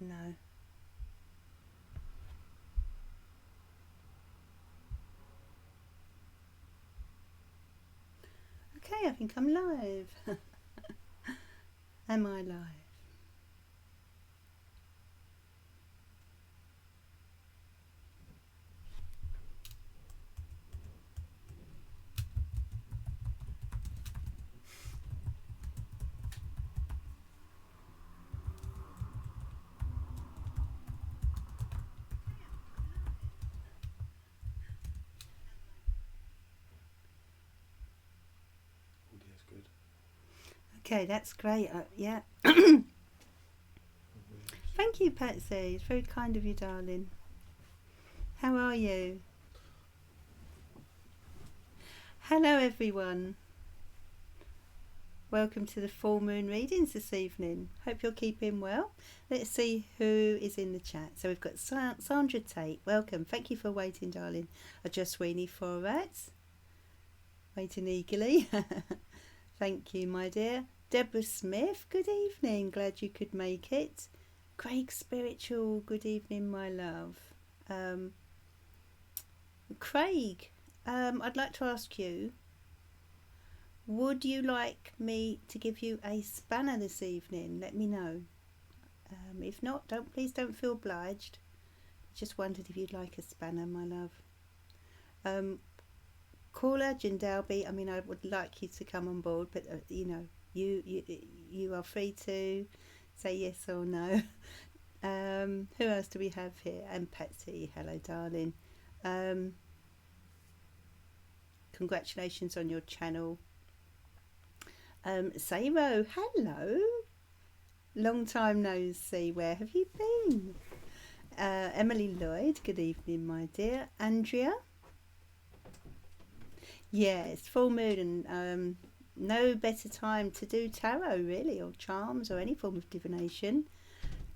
No. Okay, I think I'm live. Am I live? Audio's good. Okay, that's great. Yeah. Thank you, Patsy. It's very kind of you, darling. How are you? Hello, everyone. Welcome to the full moon readings this evening. Hope you're keeping well. Let's see who is in the chat. So we've got Sandra Tate. Welcome. Thank you for waiting, darling. Just Sweeney Forrats. Waiting eagerly. Thank you, my dear. Deborah Smith, good evening. Glad you could make it. Craig Spiritual, good evening, my love. Craig, I'd like to ask you, would you like me to give you a spanner this evening? Let me know. If not, please don't feel obliged. Just wondered if you'd like a spanner, my love. Caller Jindalby, I mean, I would like you to come on board, but you are free to say yes or no. Who else do we have here? And Patsy, hello, darling. Congratulations on your channel. Sabo, hello. Long time no see. Where have you been? Emily Lloyd, good evening, my dear. Andrea. Yes, full moon and no better time to do tarot really, or charms, or any form of divination.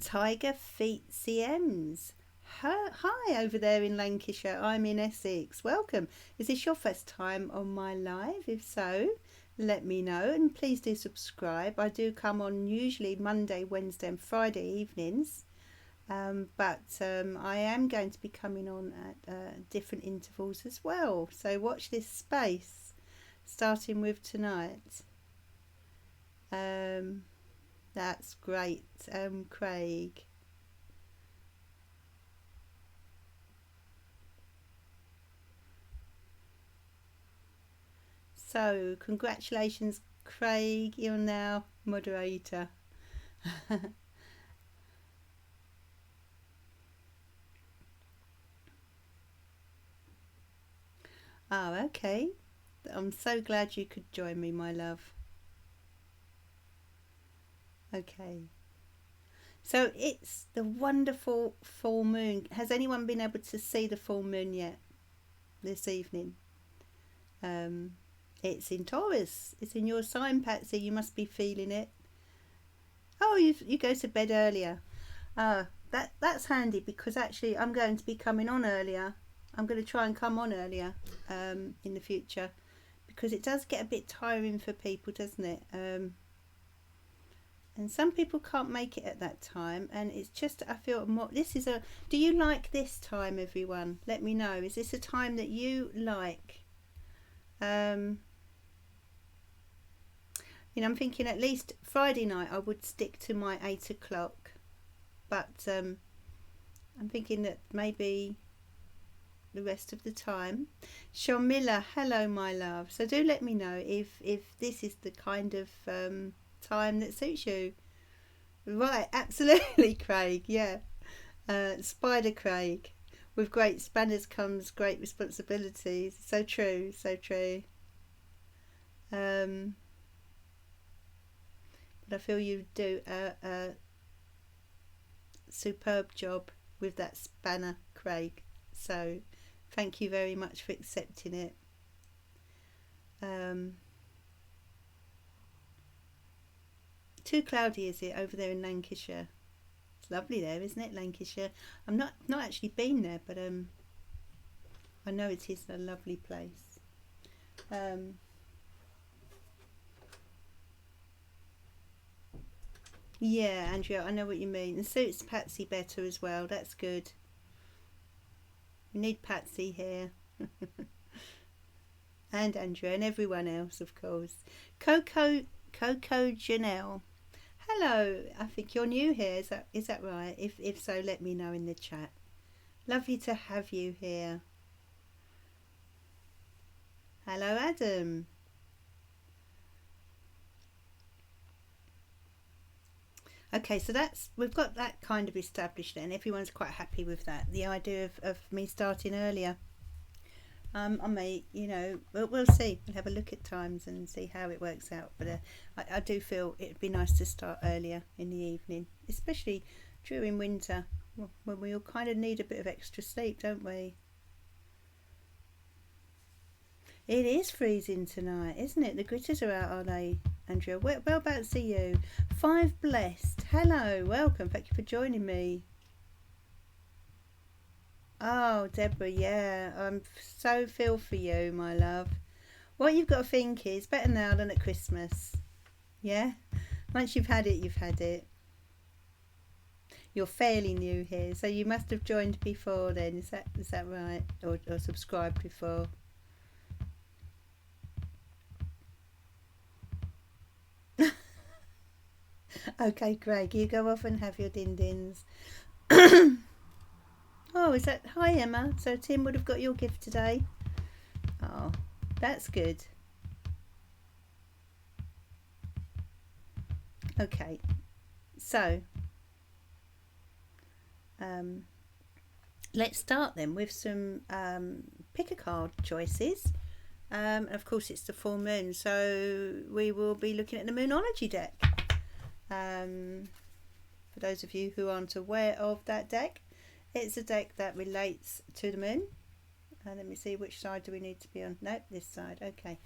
Tiger Feet CMs. Hi over there in Lancashire. I'm in Essex. Welcome. Is this your first time on my live? If so, let me know, and please do subscribe. I do come on usually Monday, Wednesday and Friday evenings, but I am going to be coming on at different intervals as well, so watch this space, starting with tonight. That's great, Craig. So, congratulations, Craig, you're now moderator. Oh, okay. I'm so glad you could join me, my love. Okay. So, it's the wonderful full moon. Has anyone been able to see the full moon yet this evening? It's in Taurus. It's in your sign, Patsy. You must be feeling it. Oh, you go to bed earlier. That's handy, because actually I'm going to be coming on earlier. I'm going to try and come on earlier in the future, because it does get a bit tiring for people, doesn't it? And some people can't make it at that time, and it's just, I feel more, do you like this time, everyone? Let me know. Is this a time that you like? I'm thinking at least Friday night I would stick to my 8 o'clock, but I'm thinking that maybe the rest of the time. Shamila, hello, my love. So do let me know if this is the kind of time that suits you. Right, absolutely, Craig. Yeah, Spider Craig. With great spanners comes great responsibilities. So true, so true. But I feel you do a superb job with that spanner, Craig. So thank you very much for accepting it. Too cloudy, is it, over there in Lancashire? It's lovely there, isn't it, Lancashire? I'm not actually been there, but I know it is a lovely place. Yeah, Andrea, I know what you mean. And suits Patsy better as well. That's good. We need Patsy here. And Andrea and everyone else, of course. Coco Janelle. Hello, I think you're new here. Is that right? If so, let me know in the chat. Lovely to have you here. Hello, Adam. Okay, so we've got that kind of established then. Everyone's quite happy with that. The idea of me starting earlier. I may, we'll see. We'll have a look at times and see how it works out. But I do feel it'd be nice to start earlier in the evening, especially during winter when we all kind of need a bit of extra sleep, don't we? It is freezing tonight, isn't it? The gritters are out, are they, Andrea? Whereabouts are you? Five Blessed. Hello, welcome. Thank you for joining me. Oh, Deborah, yeah. I'm so feel for you, my love. What you've got to think is better now than at Christmas. Yeah? Once you've had it, you've had it. You're fairly new here, so you must have joined before then. Is that right? Or subscribed before? Okay, Greg, you go off and have your din-dins. Oh, is that... Hi, Emma. So Tim would have got your gift today. Oh, that's good. Okay, so let's start then with some pick a card choices. Of course, it's the full moon, so we will be looking at the Moonology deck. For those of you who aren't aware of that deck, it's a deck that relates to the moon. Let me see, which side do we need to be on? Nope, this side. Okay.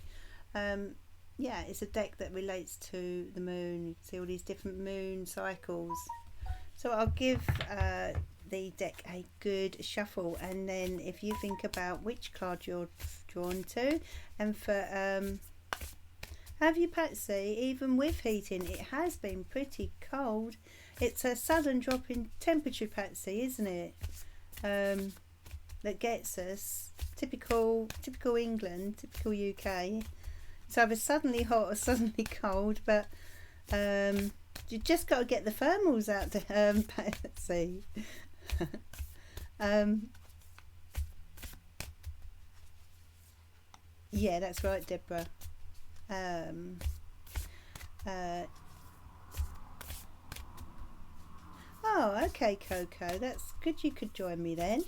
Yeah, it's a deck that relates to the moon. You can see all these different moon cycles. So I'll give the deck a good shuffle, and then if you think about which card you're drawn to, and for have you, Patsy, even with heating, it has been pretty cold. It's a sudden drop in temperature, Patsy, isn't it? That gets us. Typical England, typical UK. It's either suddenly hot or suddenly cold, but you just got to get the thermals out to Patsy. Yeah, that's right, Deborah. Oh, okay, Coco. That's good. You could join me then.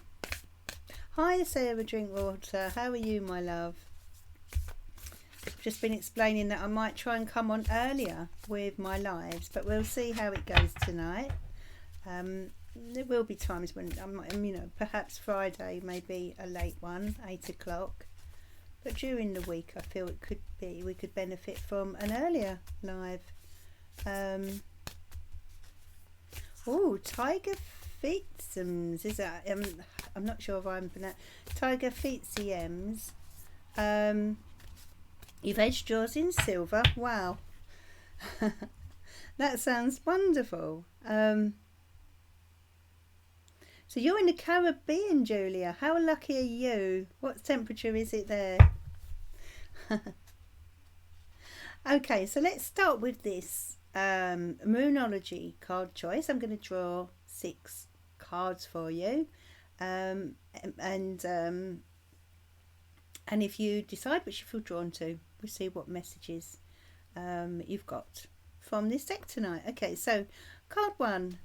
Hi, Sarah Drinkwater. How are you, my love? Just been explaining that I might try and come on earlier with my lives, but we'll see how it goes tonight. There will be times when perhaps Friday may be a late one, 8 o'clock. But during the week, I feel we could benefit from an earlier live. Oh, Tiger Feetsems, is that? I'm not sure if I'm pronouncing Tiger Feetsems. You've edged yours in silver. Wow, that sounds wonderful. So you're in the Caribbean, Julia. How lucky are you? What temperature is it there? Okay, so let's start with this Moonology card choice. I'm going to draw 6 cards for you, and if you decide which you feel drawn to, we'll see what messages you've got from this deck tonight. Okay, so card 1.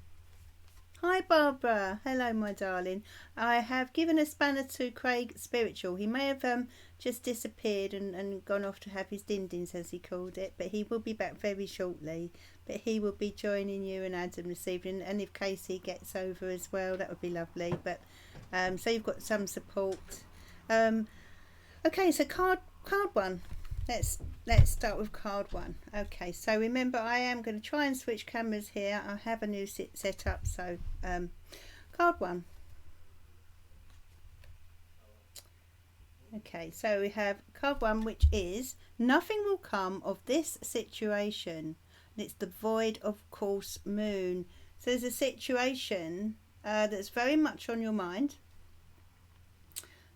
Hi Barbara, hello my darling. I have given a spanner to Craig Spiritual. He may have just disappeared and gone off to have his din-dins, as he called it, but he will be back very shortly. But he will be joining you and Adam this evening, and if Casey gets over as well, that would be lovely. But so you've got some support. Okay, so card 1. Let's start with card 1. Okay, so remember, I am going to try and switch cameras here. I have a new set up. So card 1. Okay, so we have card 1, which is: nothing will come of this situation. and it's the void of course moon. So there's a situation that's very much on your mind.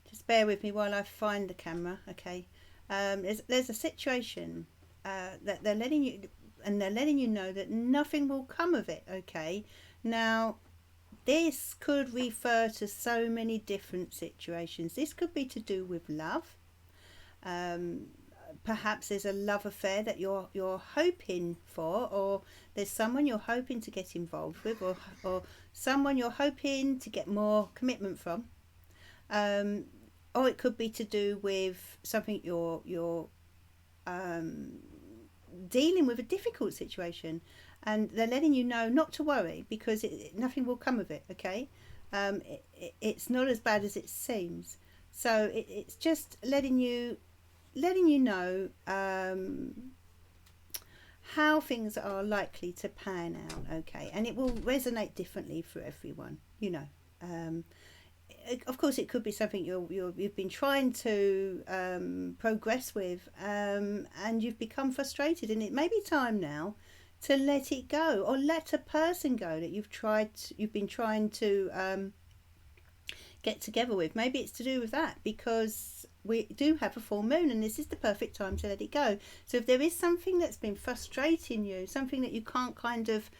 Just bear with me while I find the camera. Okay. There's a situation that they're letting you know that nothing will come of it. Okay. Now, this could refer to so many different situations. This could be to do with love. Perhaps there's a love affair that you're hoping for, or there's someone you're hoping to get involved with, or someone you're hoping to get more commitment from. Or it could be to do with something you're dealing with, a difficult situation, and they're letting you know not to worry because nothing will come of it. Okay, it's not as bad as it seems. So it's just letting you know how things are likely to pan out. Okay, and it will resonate differently for everyone. Of course, it could be something you've been trying to progress with, and you've become frustrated, and it may be time now to let it go, or let a person go that you've been trying to get together with. Maybe it's to do with that, because we do have a full moon, and this is the perfect time to let it go. So if there is something that's been frustrating you, something that you can't kind of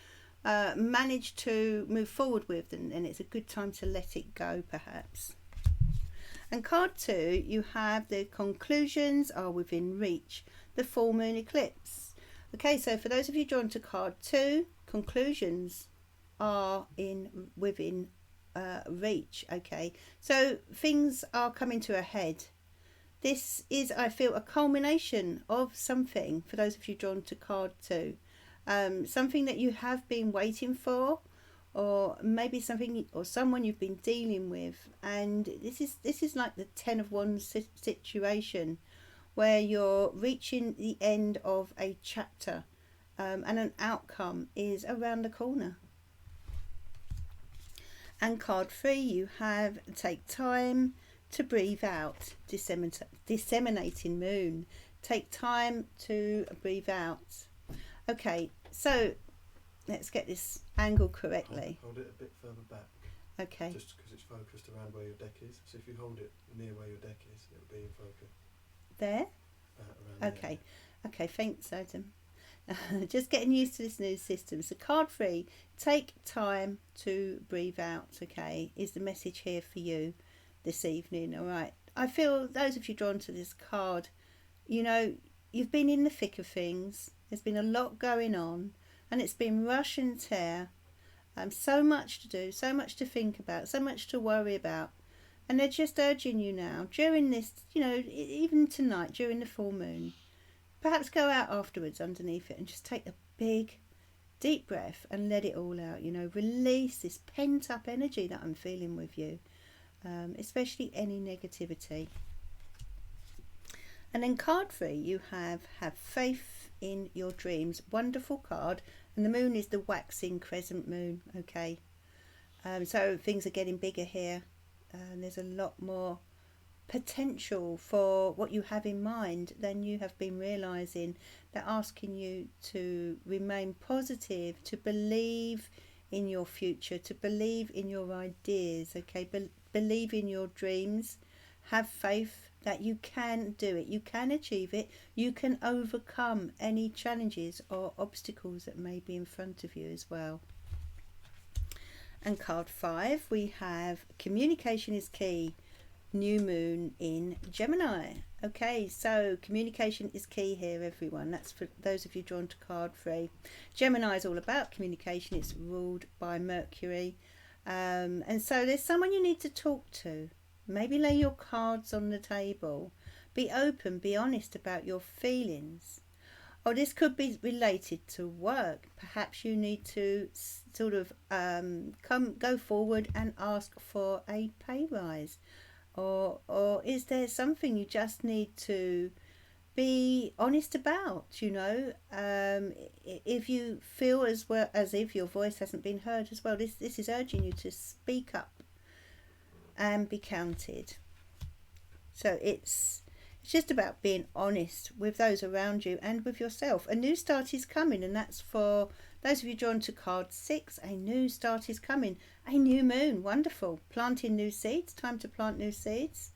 manage to move forward with, and it's a good time to let it go, perhaps. And card 2, you have the conclusions are within reach, the full moon eclipse. Okay, so for those of you drawn to card 2, conclusions are within reach. Okay, so things are coming to a head. This is, I feel, a culmination of something for those of you drawn to card 2. Something that you have been waiting for, or maybe something or someone you've been dealing with, and this is like the 10 of Wands situation, where you're reaching the end of a chapter, and an outcome is around the corner. And card 3, you have take time to breathe out, disseminating moon. Take time to breathe out. Okay, so let's get this angle correctly. Hold it a bit further back. Okay. Just because it's focused around where your deck is. So if you hold it near where your deck is, it'll be in focus. There? Okay. There. Okay, thanks, Adam. Just getting used to this new system. So card 3, take time to breathe out, okay, is the message here for you this evening. All right. I feel those of you drawn to this card, you've been in the thick of things. There's been a lot going on, and it's been rush and tear. So much to do, so much to think about, so much to worry about. And they're just urging you now, during this, even tonight, during the full moon, perhaps go out afterwards underneath it and just take a big, deep breath and let it all out. Release this pent-up energy that I'm feeling with you, especially any negativity. And then card 3, you have faith in your dreams. Wonderful card. And the moon is the waxing crescent moon. Okay. So things are getting bigger here. There's a lot more potential for what you have in mind than you have been realizing. They're asking you to remain positive, to believe in your future, to believe in your ideas. Okay. Believe in your dreams. Have faith that you can do it, you can achieve it, you can overcome any challenges or obstacles that may be in front of you as well. And card 5, we have communication is key, new moon in Gemini. Okay, so communication is key here, everyone. That's for those of you drawn to card 3. Gemini is all about communication. It's ruled by Mercury. And so there's someone you need to talk to. Maybe lay your cards on the table. Be open, be honest about your feelings. Or this could be related to work. Perhaps you need to sort of go forward and ask for a pay rise. Or is there something you just need to be honest about? If you feel as if your voice hasn't been heard as well, this is urging you to speak up and be counted. So it's It's just about being honest with those around you and with yourself. A new start is coming, and that's for those of you drawn to card 6. A new start is coming. A new moon, wonderful. Planting new seeds, time to plant new seeds.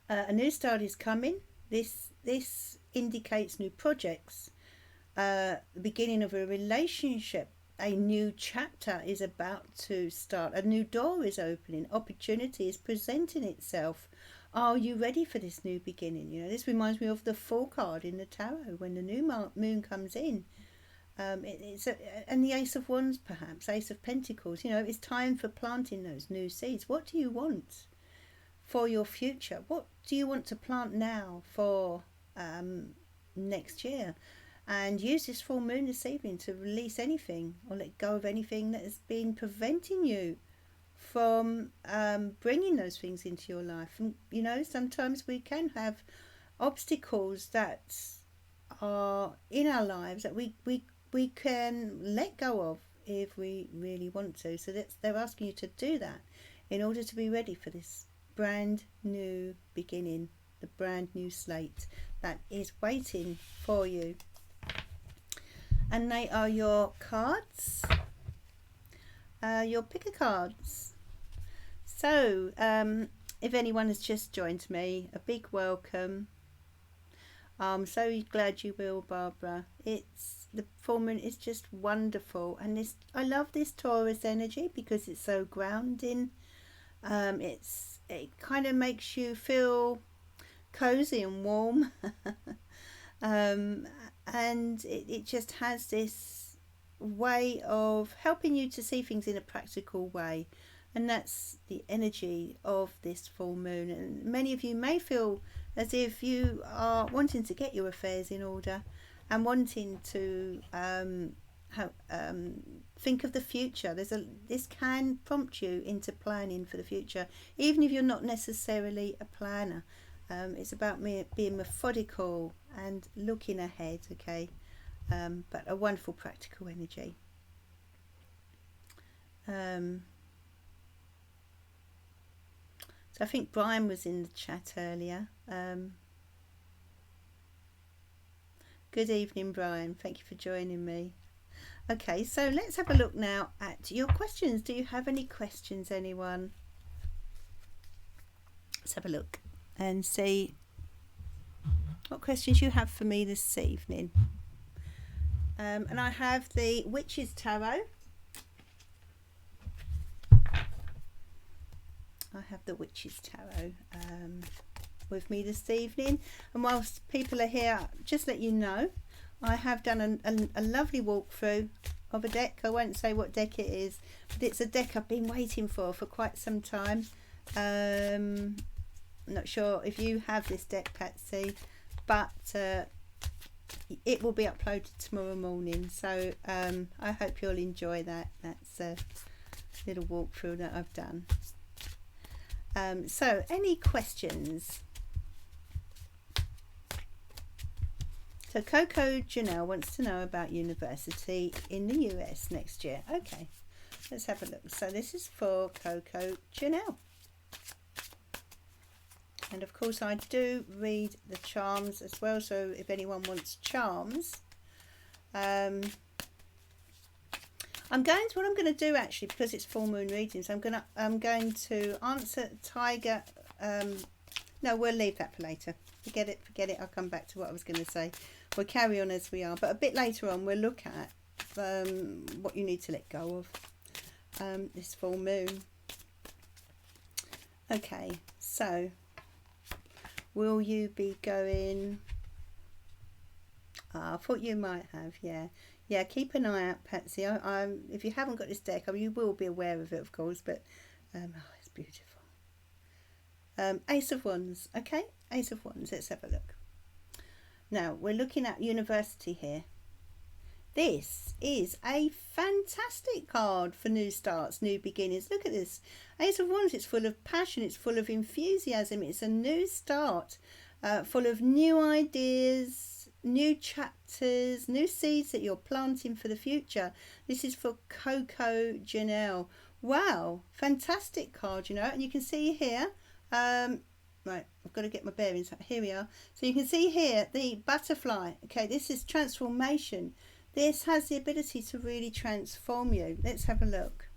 A new start is coming. This indicates new projects. The beginning of a relationship. A new chapter is about to start. A new door is opening. Opportunity is presenting itself. Are you ready for this new beginning? You know, this reminds me of the Fool card in the tarot when the new moon comes in. And the Ace of Wands, perhaps, Ace of Pentacles. You know, it's time for planting those new seeds. What do you want for your future? What do you want to plant now for next year? And use this full moon this evening to release anything or let go of anything that has been preventing you from bringing those things into your life. And you know, sometimes we can have obstacles that are in our lives that we can let go of if we really want to. So they're asking you to do that in order to be ready for this brand new beginning, the brand new slate that is waiting for you. And they are your cards, your picker cards. So, if anyone has just joined me, a big welcome. I'm so glad you will, Barbara. The full moon is just wonderful, and I love this Taurus energy because it's so grounding. It kind of makes you feel cozy and warm. And it just has this way of helping you to see things in a practical way, and that's the energy of this full moon. And many of you may feel as if you are wanting to get your affairs in order and wanting to think of the future. This can prompt you into planning for the future, even if you're not necessarily a planner. It's about being methodical and looking ahead, okay? But a wonderful practical energy. So I think Brian was in the chat earlier. Good evening, Brian. Thank you for joining me. Okay, so let's have a look now at your questions. Do you have any questions, anyone? Let's have a look and see what questions you have for me this evening. And I have the Witch's Tarot. I have the Witch's Tarot with me this evening. And whilst people are here, just let you know, I have done a lovely walkthrough of a deck. I won't say what deck it is, but it's a deck I've been waiting for quite some time. I'm not sure if you have this deck, Patsy, but it will be uploaded tomorrow morning, so I hope you'll enjoy that. That's a little walkthrough that I've done. So any questions? So Coco Janelle wants to know about university in the US next year. Okay, let's have a look. So this is for Coco Janelle. And of course I do read the charms as well, so if anyone wants charms, what I'm going to do actually, because it's full moon readings, I'm going to answer Tiger. No, we'll leave that for later. Forget it. I'll come back to what I was going to say. We'll carry on as we are, but a bit later on we'll look at what you need to let go of this full moon. Okay, so will you be going? I thought you might have, yeah. Keep an eye out, Patsy. If you haven't got this deck, you will be aware of it, of course. But it's beautiful. Ace of Wands. Okay, Ace of Wands. Let's have a look. Now we're looking at university here. This is a fantastic card for new starts, new beginnings. Look at this. Ace of Wands, it's full of passion, it's full of enthusiasm, it's a new start, full of new ideas, new chapters, new seeds that you're planting for the future. This is for Coco Janelle. Wow, fantastic card, and you can see here, Right, I've got to get my bearings. Here we are. So you can see here the butterfly. Okay, this is transformation. This has the ability to really transform you. Let's have a look.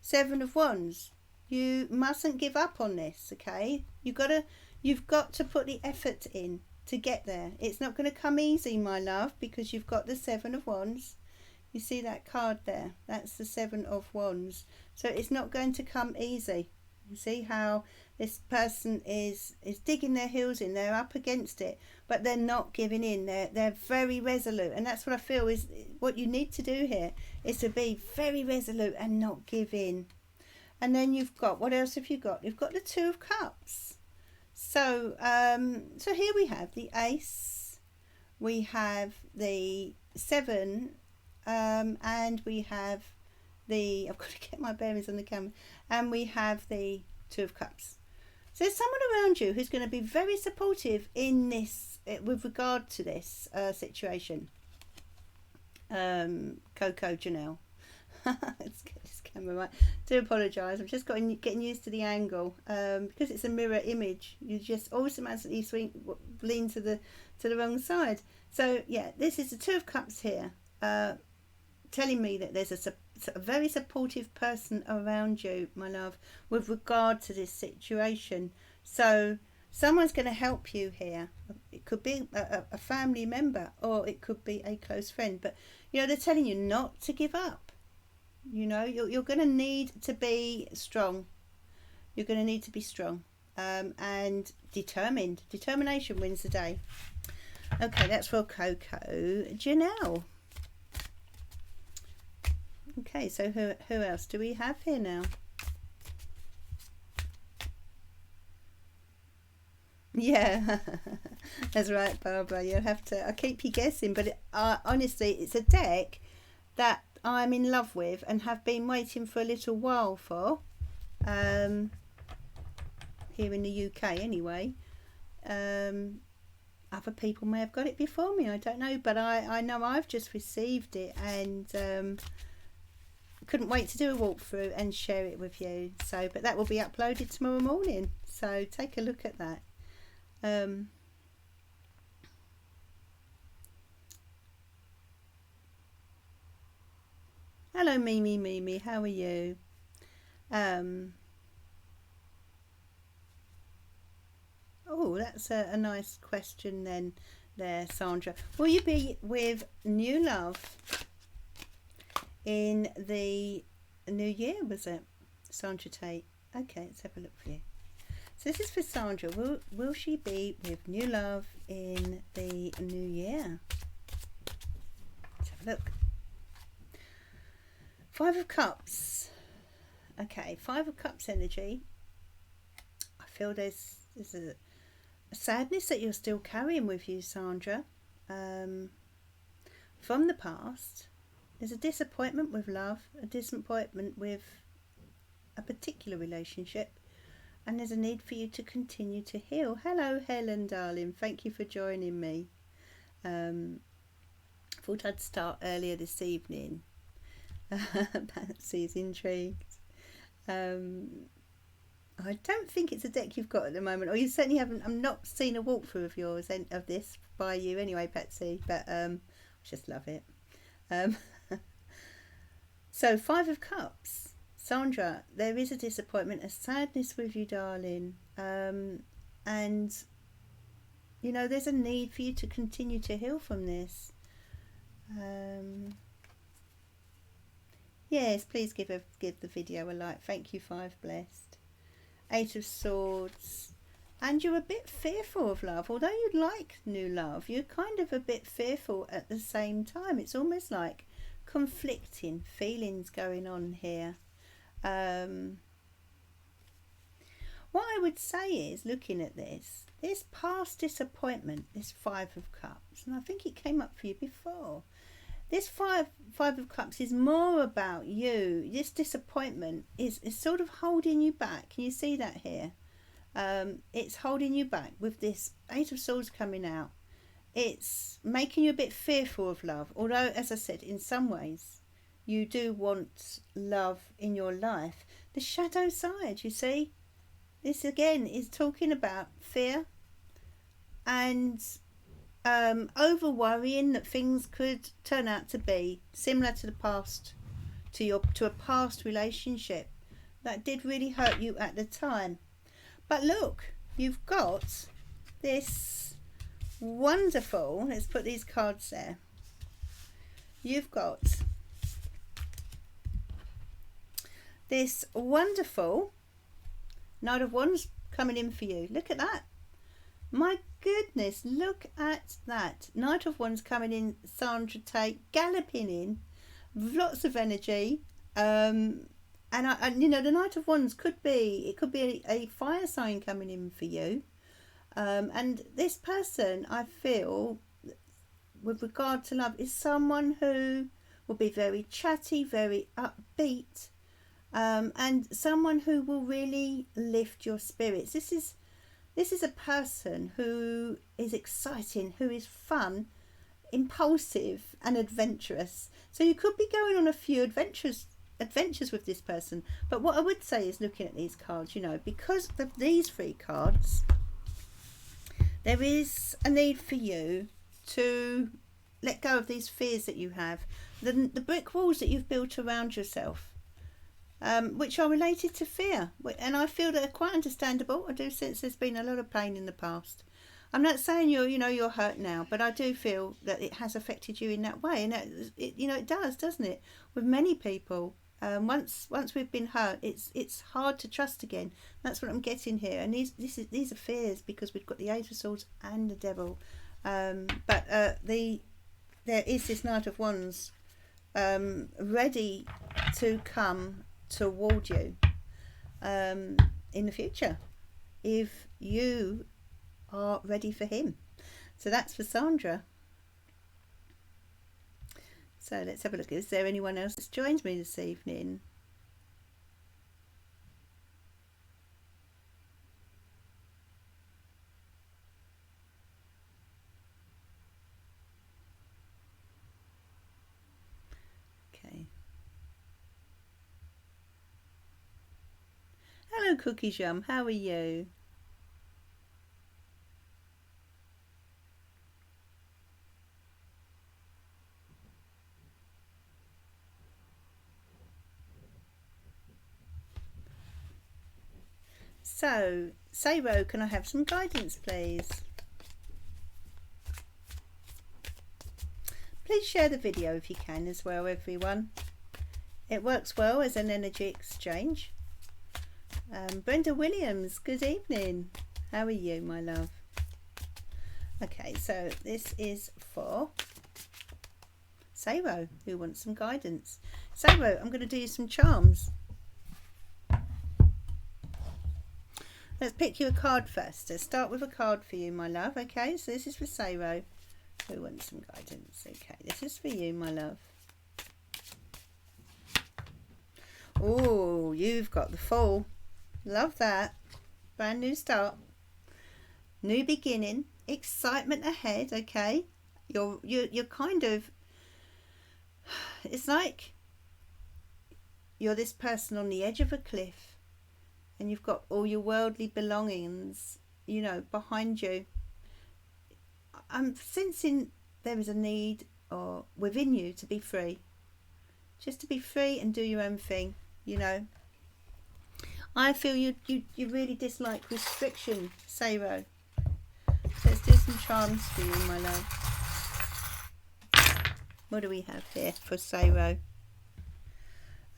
Seven of Wands. You mustn't give up on this, okay? You've got to put the effort in to get there. It's not going to come easy, my love, because you've got the Seven of Wands. You see that card there? That's the Seven of Wands. So it's not going to come easy. You see how this person is digging their heels in. They're up against it, but they're not giving in. They're very resolute, and that's what I feel is what you need to do here, is to be very resolute and not give in. And then you've got, what else have you got? You've got the Two of Cups. So so here we have the Ace, we have the Seven, and we have the, I've got to get my bearings on the camera, and we have the Two of Cups. So there's someone around you who's going to be very supportive in this, with regard to this situation. Coco Janelle. Let's get this camera right. Do apologise. I'm just getting used to the angle, because it's a mirror image. You just automatically lean to the wrong side. So yeah, this is the Two of Cups here, telling me that there's a very supportive person around you, my love, with regard to this situation. So someone's going to help you here. It could be a family member, or it could be a close friend. But you know, they're telling you not to give up. You know, you're going to need to be strong. You're going to need to be strong, and determined. Determination wins the day. Okay, that's for Coco Janelle. Okay, so who else do we have here now? Yeah, that's right, Barbara. You'll have to. I keep you guessing, but honestly, it's a deck that I'm in love with and have been waiting for a little while for. Here in the UK, anyway. Other people may have got it before me. I don't know, but I know I've just received it, and couldn't wait to do a walkthrough and share it with you. So, but that will be uploaded tomorrow morning. So take a look at that. Hello, Mimi. How are you? Oh, that's a nice question then, there, Sandra. Will you be with new love in the new year, was it? Sandra Tate. Okay, let's have a look for you. So this is for Sandra. Will she be with new love in the new year? Let's have a look. Five of Cups. Okay, Five of Cups energy. I feel there's a sadness that you're still carrying with you, Sandra, from the past. There's a disappointment with love, a disappointment with a particular relationship, and there's a need for you to continue to heal. Hello, Helen, darling. Thank you for joining me. Thought I'd start earlier this evening. Patsy's intrigued. I don't think it's a deck you've got at the moment, or you certainly haven't. I'm not seeing a walkthrough of yours, of this by you anyway, Patsy, but I just love it. So Five of Cups. Sandra, there is a disappointment, a sadness with you, darling, and you know, there's a need for you to continue to heal from this. Yes, please give the video a like. Thank you, Five Blessed. Eight of Swords. And you're a bit fearful of love. Although you'd like new love, you're kind of a bit fearful at the same time. It's almost like conflicting feelings going on here. What I would say is, looking at this past disappointment, this Five of Cups, and I think it came up for you before. This five of Cups is more about you. This disappointment is sort of holding you back. Can you see that here? It's holding you back with this Eight of Swords coming out. It's making you a bit fearful of love. Although, as I said, in some ways, you do want love in your life. The shadow side, you see? This again is talking about fear and over worrying that things could turn out to be similar to the past, to a past relationship that did really hurt you at the time. But look, you've got this wonderful, let's put these cards there. You've got this wonderful Knight of Wands coming in for you. Look at that. My goodness, look at that. Knight of Wands coming in, Sandra Tate, galloping in, lots of energy. And you know, the Knight of Wands could be a fire sign coming in for you. And this person, I feel, with regard to love, is someone who will be very chatty, very upbeat, and someone who will really lift your spirits. This is a person who is exciting, who is fun, impulsive and adventurous. So you could be going on a few adventures with this person. But what I would say is, looking at these cards, you know, because of these 3 cards, there is a need for you to let go of these fears that you have, the brick walls that you've built around yourself, which are related to fear. And I feel they're quite understandable. I do sense there's been a lot of pain in the past. I'm not saying you're hurt now, but I do feel that it has affected you in that way. And it does, doesn't it? With many people, once we've been hurt, it's hard to trust again. That's what I'm getting here. And these are fears, because we've got the Ace of Swords and the Devil. But there is this Knight of Wands ready to come toward you in the future, if you are ready for him. So that's for Sandra. So let's have a look. Is there anyone else that's joined me this evening? Okay. Hello, Cookies Yum. How are you? So, Saro, can I have some guidance, please? Please share the video if you can as well, everyone. It works well as an energy exchange. Brenda Williams, good evening. How are you, my love? Okay, so this is for Saro, who wants some guidance. Saro, I'm going to do you some charms. Let's pick you a card first. Let's start with a card for you, my love. Okay, so this is for Saro, who wants some guidance. Okay, this is for you, my love. Oh, you've got the Fool. Love that. Brand new start. New beginning. Excitement ahead, okay? You're kind of... It's like you're this person on the edge of a cliff, and you've got all your worldly belongings, you know, behind you. I'm sensing there is a need or within you to be free. Just to be free and do your own thing, you know. I feel you really dislike restriction, Saro. Let's do some charms for you, my love. What do we have here for Saro?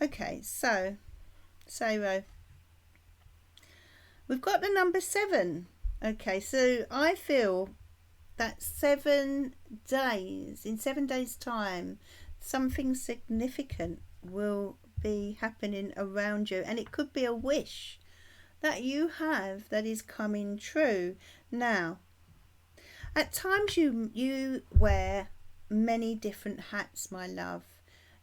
Okay, so, Saro. We've got the number 7. Okay, so I feel that 7 days, in 7 days' time, something significant will be happening around you, and it could be a wish that you have that is coming true. Now, at times you wear many different hats, my love.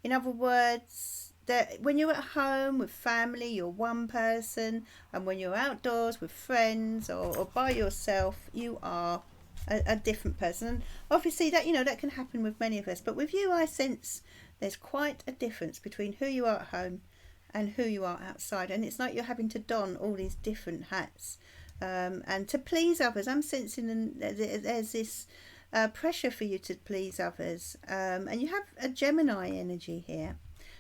In other words, that when you're at home with family, you're one person, and when you're outdoors with friends or by yourself, you are a different person. And obviously that, you know, that can happen with many of us, but with you I sense there's quite a difference between who you are at home and who you are outside. And it's like you're having to don all these different hats and to please others. I'm sensing there's this pressure for you to please others, and you have a Gemini energy here.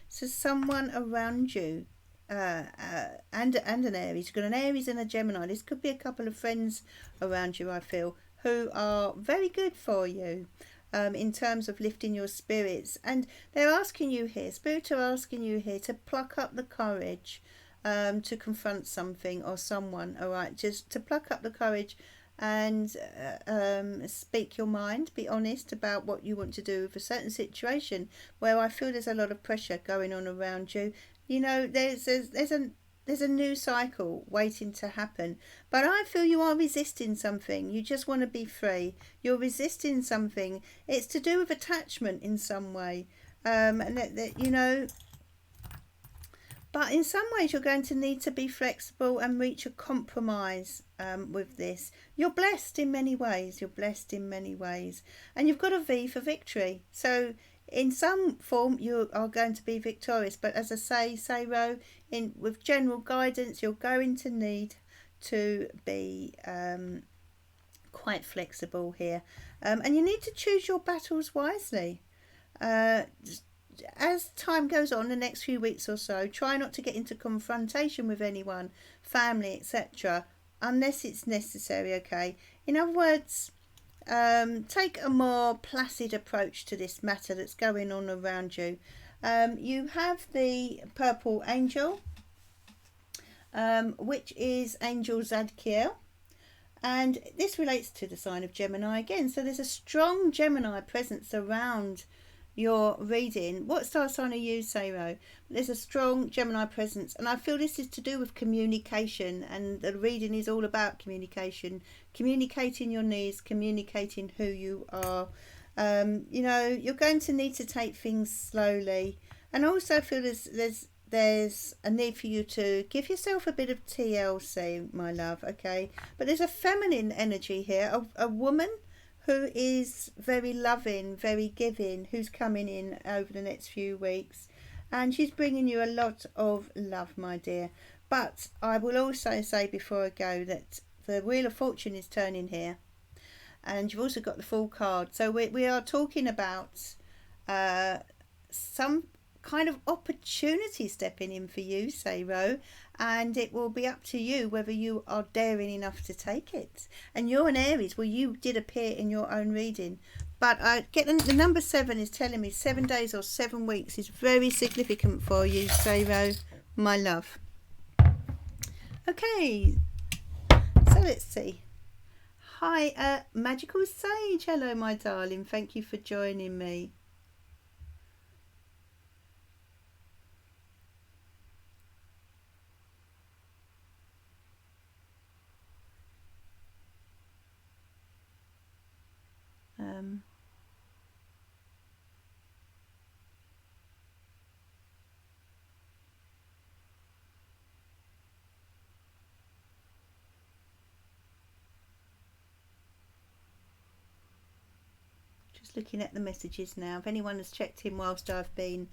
So someone around you, and an Aries. You've got an Aries and a Gemini. This could be a couple of friends around you, I feel, who are very good for you in terms of lifting your spirits. And they're asking you here, Spirit are asking you here to pluck up the courage to confront something or someone, all right? Just to pluck up the courage and speak your mind, be honest about what you want to do with a certain situation where I feel there's a lot of pressure going on around you. You know, there's a new cycle waiting to happen, but I feel you are resisting something. You just want to be free. You're resisting something. It's to do with attachment in some way, and that you know. But in some ways, you're going to need to be flexible and reach a compromise with this. You're blessed in many ways. You're blessed in many ways, and you've got a V for victory. So in some form, you are going to be victorious. But as I say, Ro, with general guidance, you're going to need to be quite flexible here. And you need to choose your battles wisely. As time goes on, the next few weeks or so, try not to get into confrontation with anyone, family, etc., unless it's necessary, okay? In other words, take a more placid approach to this matter that's going on around you. You have the purple angel, which is Angel Zadkiel, and this relates to the sign of Gemini again. So there's a strong Gemini presence around your reading. What star sign are you, Saro? There's a strong Gemini presence, and I feel this is to do with communication, and the reading is all about communication, communicating your needs, communicating who you are. You know, you're going to need to take things slowly, and also feel there's a need for you to give yourself a bit of TLC, my love, okay? But there's a feminine energy here, a woman who is very loving, very giving, who's coming in over the next few weeks. And she's bringing you a lot of love, my dear. But I will also say before I go that the Wheel of Fortune is turning here. And you've also got the Fool card. So we are talking about some kind of opportunity stepping in for you, Saro, and it will be up to you whether you are daring enough to take it. And you're an Aries, well, you did appear in your own reading, but I get the number 7 is telling me 7 days or 7 weeks is very significant for you, Saro, my love. Okay, so let's see. Hi, Magical Sage. Hello, my darling. Thank you for joining me. Just looking at the messages now. If anyone has checked in whilst I've been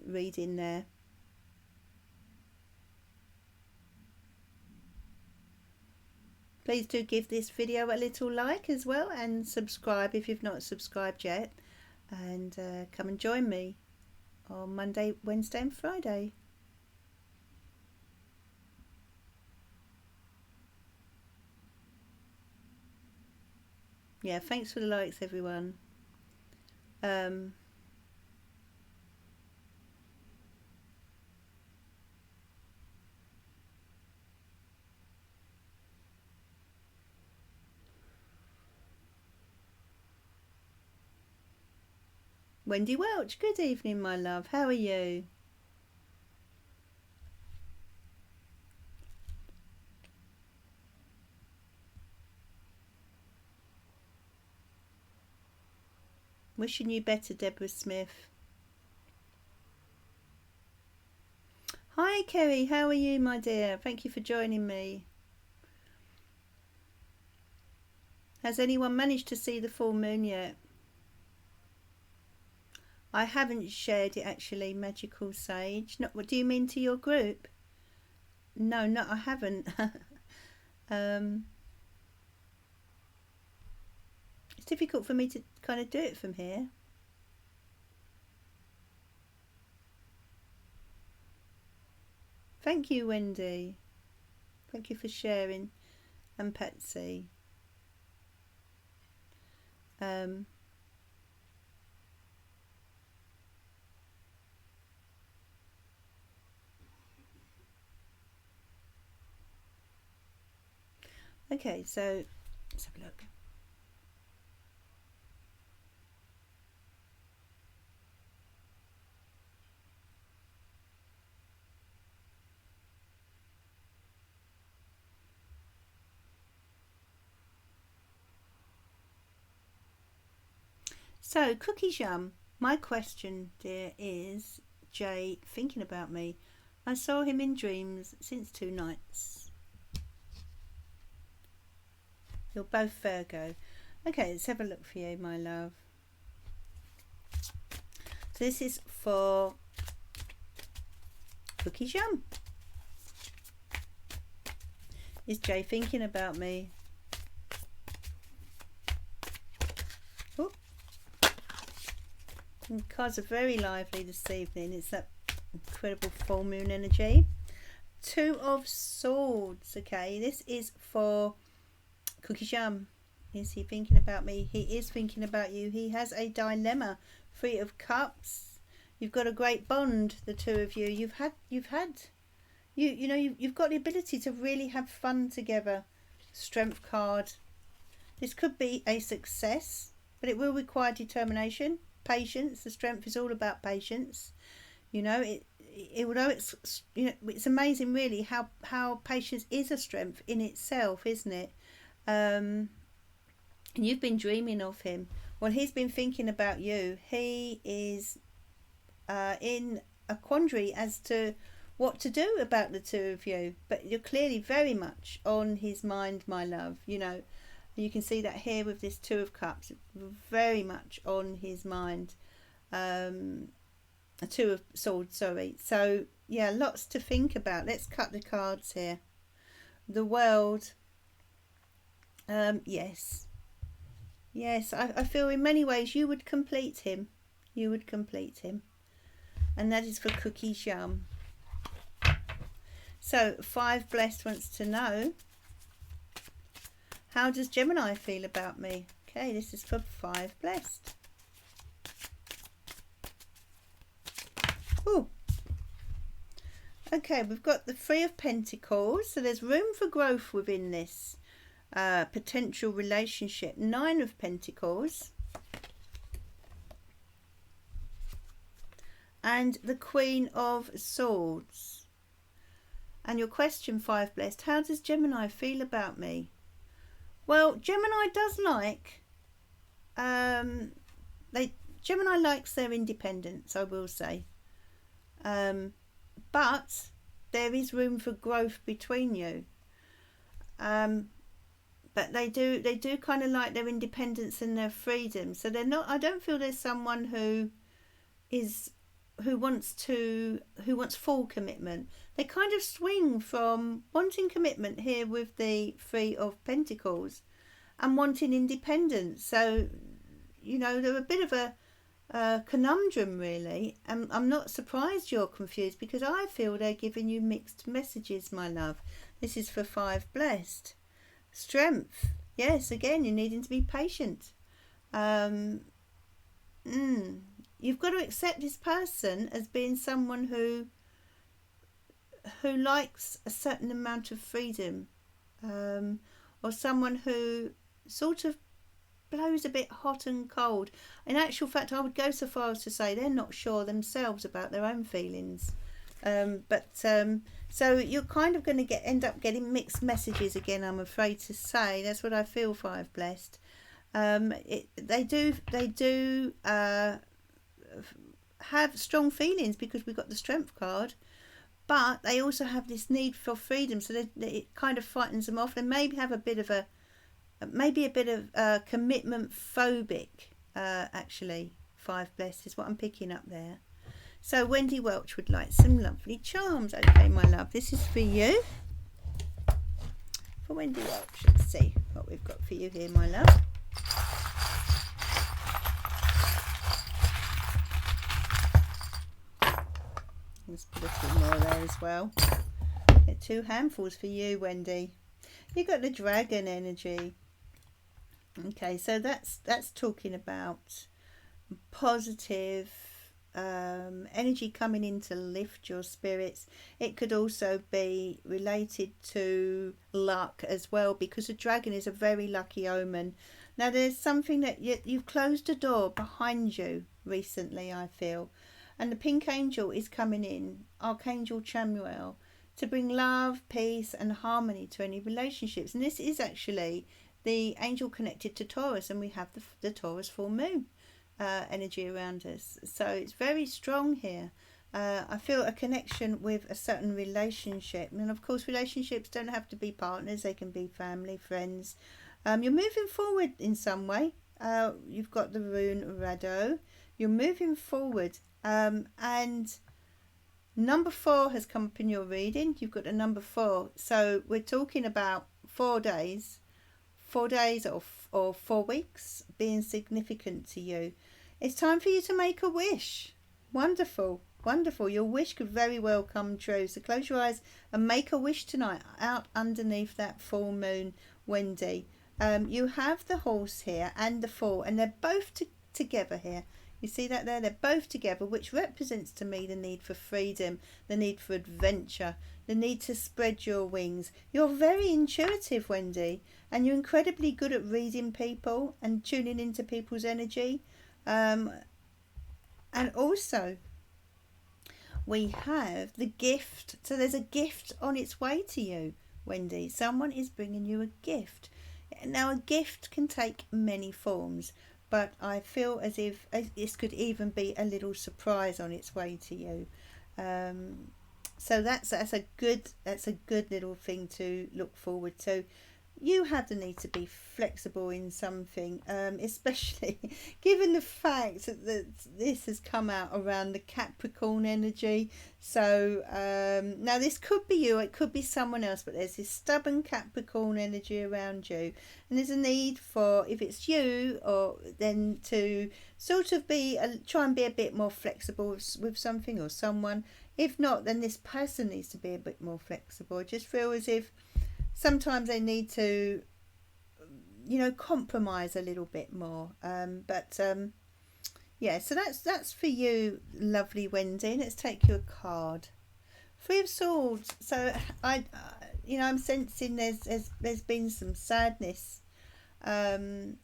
reading there. Please do give this video a little like as well, and subscribe if you've not subscribed yet, and come and join me on Monday, Wednesday and Friday. Yeah, thanks for the likes, everyone. Wendy Welch, good evening, my love. How are you? Wishing you better, Deborah Smith. Hi, Kerry. How are you, my dear? Thank you for joining me. Has anyone managed to see the full moon yet? I haven't shared it actually, Magical Sage. Not, what do you mean to your group? No, I haven't. It's difficult for me to kind of do it from here. Thank you, Wendy. Thank you for sharing. And Patsy. Okay, so let's have a look. So, Cookies Yum, my question, dear, is Jay thinking about me? I saw him in dreams since 2 nights. You're both Virgo. Okay, let's have a look for you, my love. So this is for Cookies Yum. Is Jay thinking about me? Oh. The cards are very lively this evening. It's that incredible full moon energy. 2 of Swords. Okay, this is for Cookies Yum. Is he thinking about me? He is thinking about you. He has a dilemma. 3 of Cups. You've got a great bond, the 2 of you. You've got the ability to really have fun together. Strength card. This could be a success, but it will require determination, patience. The Strength is all about patience. Although it's amazing really how patience is a strength in itself, isn't it? And you've been dreaming of him. Well, he's been thinking about you. He is in a quandary as to what to do about the 2 of you, but you're clearly very much on his mind, my love. You can see that here with this 2 of Cups, very much on his mind. A 2 of Swords, sorry. So yeah, lots to think about. Let's cut the cards here. The World. Yes, I feel in many ways you would complete him. And that is for Cookies Yum. So 5 Blessed wants to know, how does Gemini feel about me? Okay, this is for 5 Blessed. Ooh. Okay, we've got the 3 of Pentacles, so there's room for growth within this potential relationship. 9 of Pentacles. And the Queen of Swords. And your question, 5 Blessed, how does Gemini feel about me? Well, Gemini does like, Gemini likes their independence, I will say. But there is room for growth between you. But they do kind of like their independence and their freedom. So they're not, I don't feel there's someone who wants full commitment. They kind of swing from wanting commitment here with the 3 of Pentacles and wanting independence. So, they're a bit of a conundrum really. And I'm not surprised you're confused, because I feel they're giving you mixed messages, my love. This is for 5 Blessed. Strength. Yes, again, you're needing to be patient. You've got to accept this person as being someone who likes a certain amount of freedom, or someone who sort of blows a bit hot and cold. In actual fact, I would go so far as to say they're not sure themselves about their own feelings. So you're kind of going to end up getting mixed messages again, I'm afraid to say. That's what I feel, 5 Blessed. They do have strong feelings because we've got the Strength card, but they also have this need for freedom, so it kind of frightens them off. They maybe have a bit of commitment phobic, actually, 5 blessed is what I'm picking up there. So Wendy Welch would like some lovely charms. Okay, my love, this is for you. For Wendy Welch, let's see what we've got for you here, my love. Let's put a few more there as well. Get 2 handfuls for you, Wendy. You got the dragon energy. Okay, so that's talking about positive energy coming in to lift your spirits. It could also be related to luck as well, because a dragon is a very lucky omen. Now there's something that you've closed a door behind you recently, I feel, and the pink angel is coming in, Archangel Chamuel, to bring love, peace and harmony to any relationships. And this is actually the angel connected to Taurus, and we have the Taurus full moon energy around us. So it's very strong here. I feel a connection with a certain relationship. And of course, relationships don't have to be partners. They can be family, friends. You're moving forward in some way. You've got the rune Rado. You're moving forward. And number 4 has come up in your reading. You've got a number 4. So we're talking about 4 days. 4 days or 4 weeks being significant to you. It's time for you to make a wish. Wonderful, wonderful. Your wish could very well come true. So close your eyes and make a wish tonight out underneath that full moon, Wendy. You have the horse here and the 4, and they're both together here. You see that there? They're both together, which represents to me the need for freedom, the need for adventure, the need to spread your wings. You're very intuitive, Wendy, and you're incredibly good at reading people and tuning into people's energy. And also, we have the gift. So there's a gift on its way to you, Wendy. Someone is bringing you a gift. Now, a gift can take many forms, but I feel as if this could even be a little surprise on its way to you. So that's a good little thing to look forward to. You have the need to be flexible in something, especially given the fact that this has come out around the Capricorn energy. So now this could be you, it could be someone else, but there's this stubborn Capricorn energy around you, and there's a need for, if it's you, or then to sort of try and be a bit more flexible with something or someone. If not, then this person needs to be a bit more flexible. I just feel as if sometimes they need to, compromise a little bit more. Yeah, so that's for you, lovely Wendy. Let's take you a card. 3 of Swords. So I'm sensing there's been some sadness, or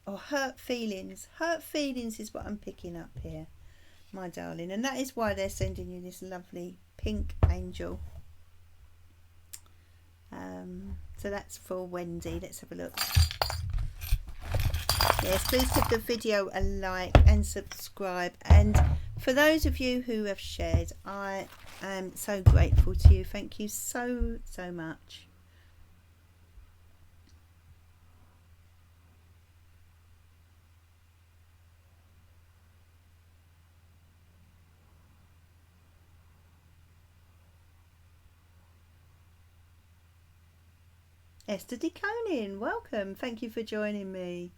hurt feelings. Hurt feelings is what I'm picking up here, my darling, and that is why they're sending you this lovely pink angel. So that's for Wendy. Let's have a look. Yes, please give the video a like and subscribe, and for those of you who have shared, I am so grateful to you. Thank you so much. Esther DeConin, welcome. Thank you for joining me.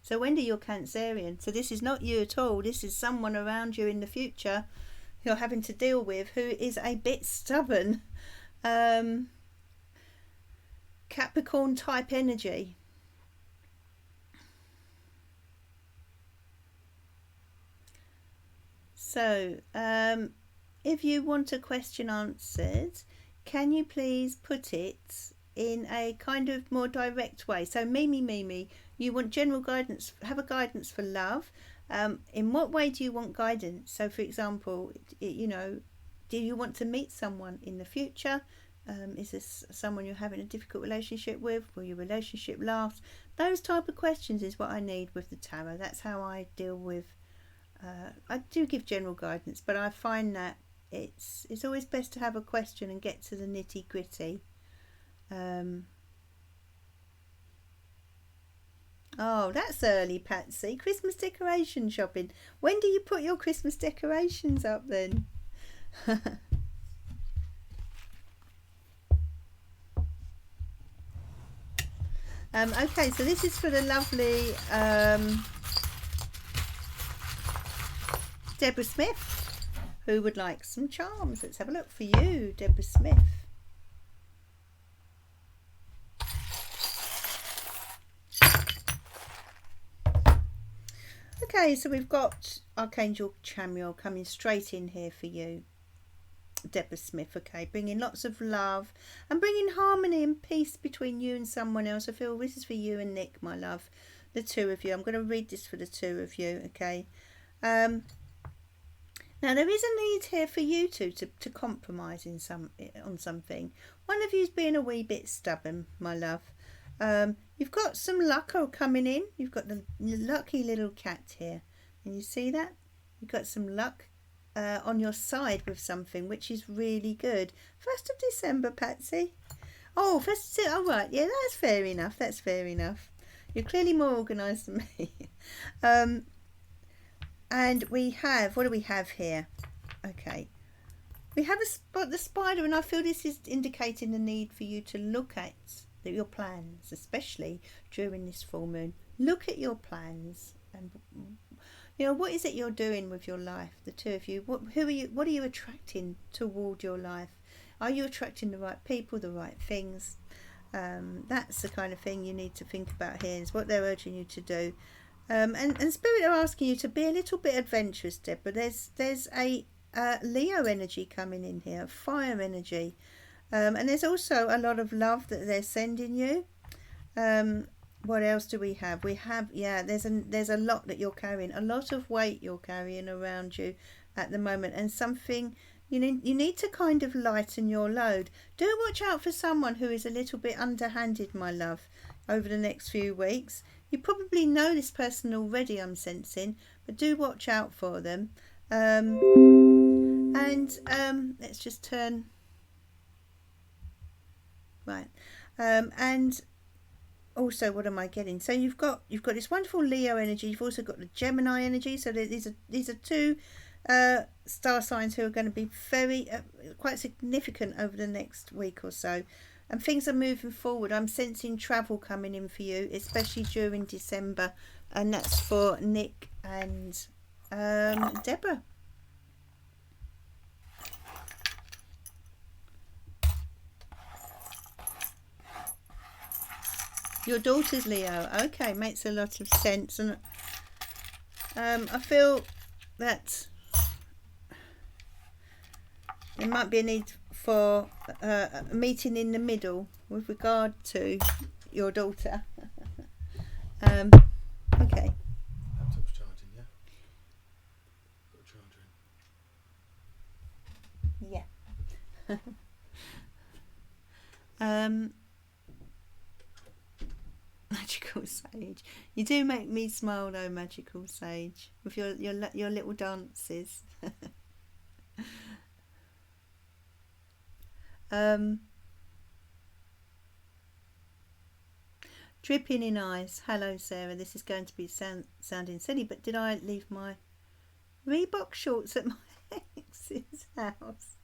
So Wendy, you're Cancerian. So this is not you at all. This is someone around you in the future you're having to deal with who is a bit stubborn. Capricorn type energy. So, if you want a question answered, can you please put it in a kind of more direct way? So Mimi, you want general guidance, have a guidance for love. In what way do you want guidance? So for example, do you want to meet someone in the future? Is this someone you're having a difficult relationship with? Will your relationship last? Those type of questions is what I need with the tarot. That's how I deal with, I do give general guidance, but I find that it's always best to have a question and get to the nitty gritty. Oh, that's early, Patsy. Christmas decoration shopping. When do you put your Christmas decorations up then? Okay, so this is for the lovely Deborah Smith, who would like some charms. Let's have a look for you, Deborah Smith. Okay, so we've got Archangel Chamuel coming straight in here for you, Deborah Smith. Okay, bringing lots of love and bringing harmony and peace between you and someone else. I feel this is for you and Nick, my love, the two of you. I'm going to read this for the two of you. Okay. Now there is a need here for you two to compromise on something. One of you's being a wee bit stubborn, my love. You've got some luck coming in. You've got the lucky little cat here. Can you see that? You've got some luck on your side with something, which is really good. 1st of December, Patsy. Oh, all right. Yeah, that's fair enough. That's fair enough. You're clearly more organised than me. And we have, what do we have here? Okay. We have the spider, and I feel this is indicating the need for you to look at your plans, especially during this full moon. Look at your plans, and what is it you're doing with your life, the two of you? What are you attracting toward your life? Are you attracting the right people, the right things? That's the kind of thing you need to think about here, is what they're urging you to do. And Spirit are asking you to be a little bit adventurous, Deborah. There's a Leo energy coming in here, fire energy. And there's also a lot of love that they're sending you. What else do we have? We have, there's a lot that you're carrying, a lot of weight you're carrying around you at the moment, and something you need to kind of lighten your load. Do watch out for someone who is a little bit underhanded, my love, over the next few weeks. You probably know this person already, I'm sensing, but do watch out for them. Let's just turn. Right. And also, what am I getting? So you've got this wonderful Leo energy. You've also got the Gemini energy. So these are two star signs who are going to be very quite significant over the next week or so. And things are moving forward. I'm sensing travel coming in for you, especially during December. And that's for Nick and Deborah. Your daughter's Leo. Okay, makes a lot of sense. And I feel that there might be a need for a meeting in the middle with regard to your daughter. Okay. Laptop's charging, yeah? Got a charger in. Yeah. Magical Sage. You do make me smile though, Magical Sage, with your little dances. Dripping in ice. Hello, Sarah. This is going to be sounding silly, but did I leave my Reebok shorts at my ex's house?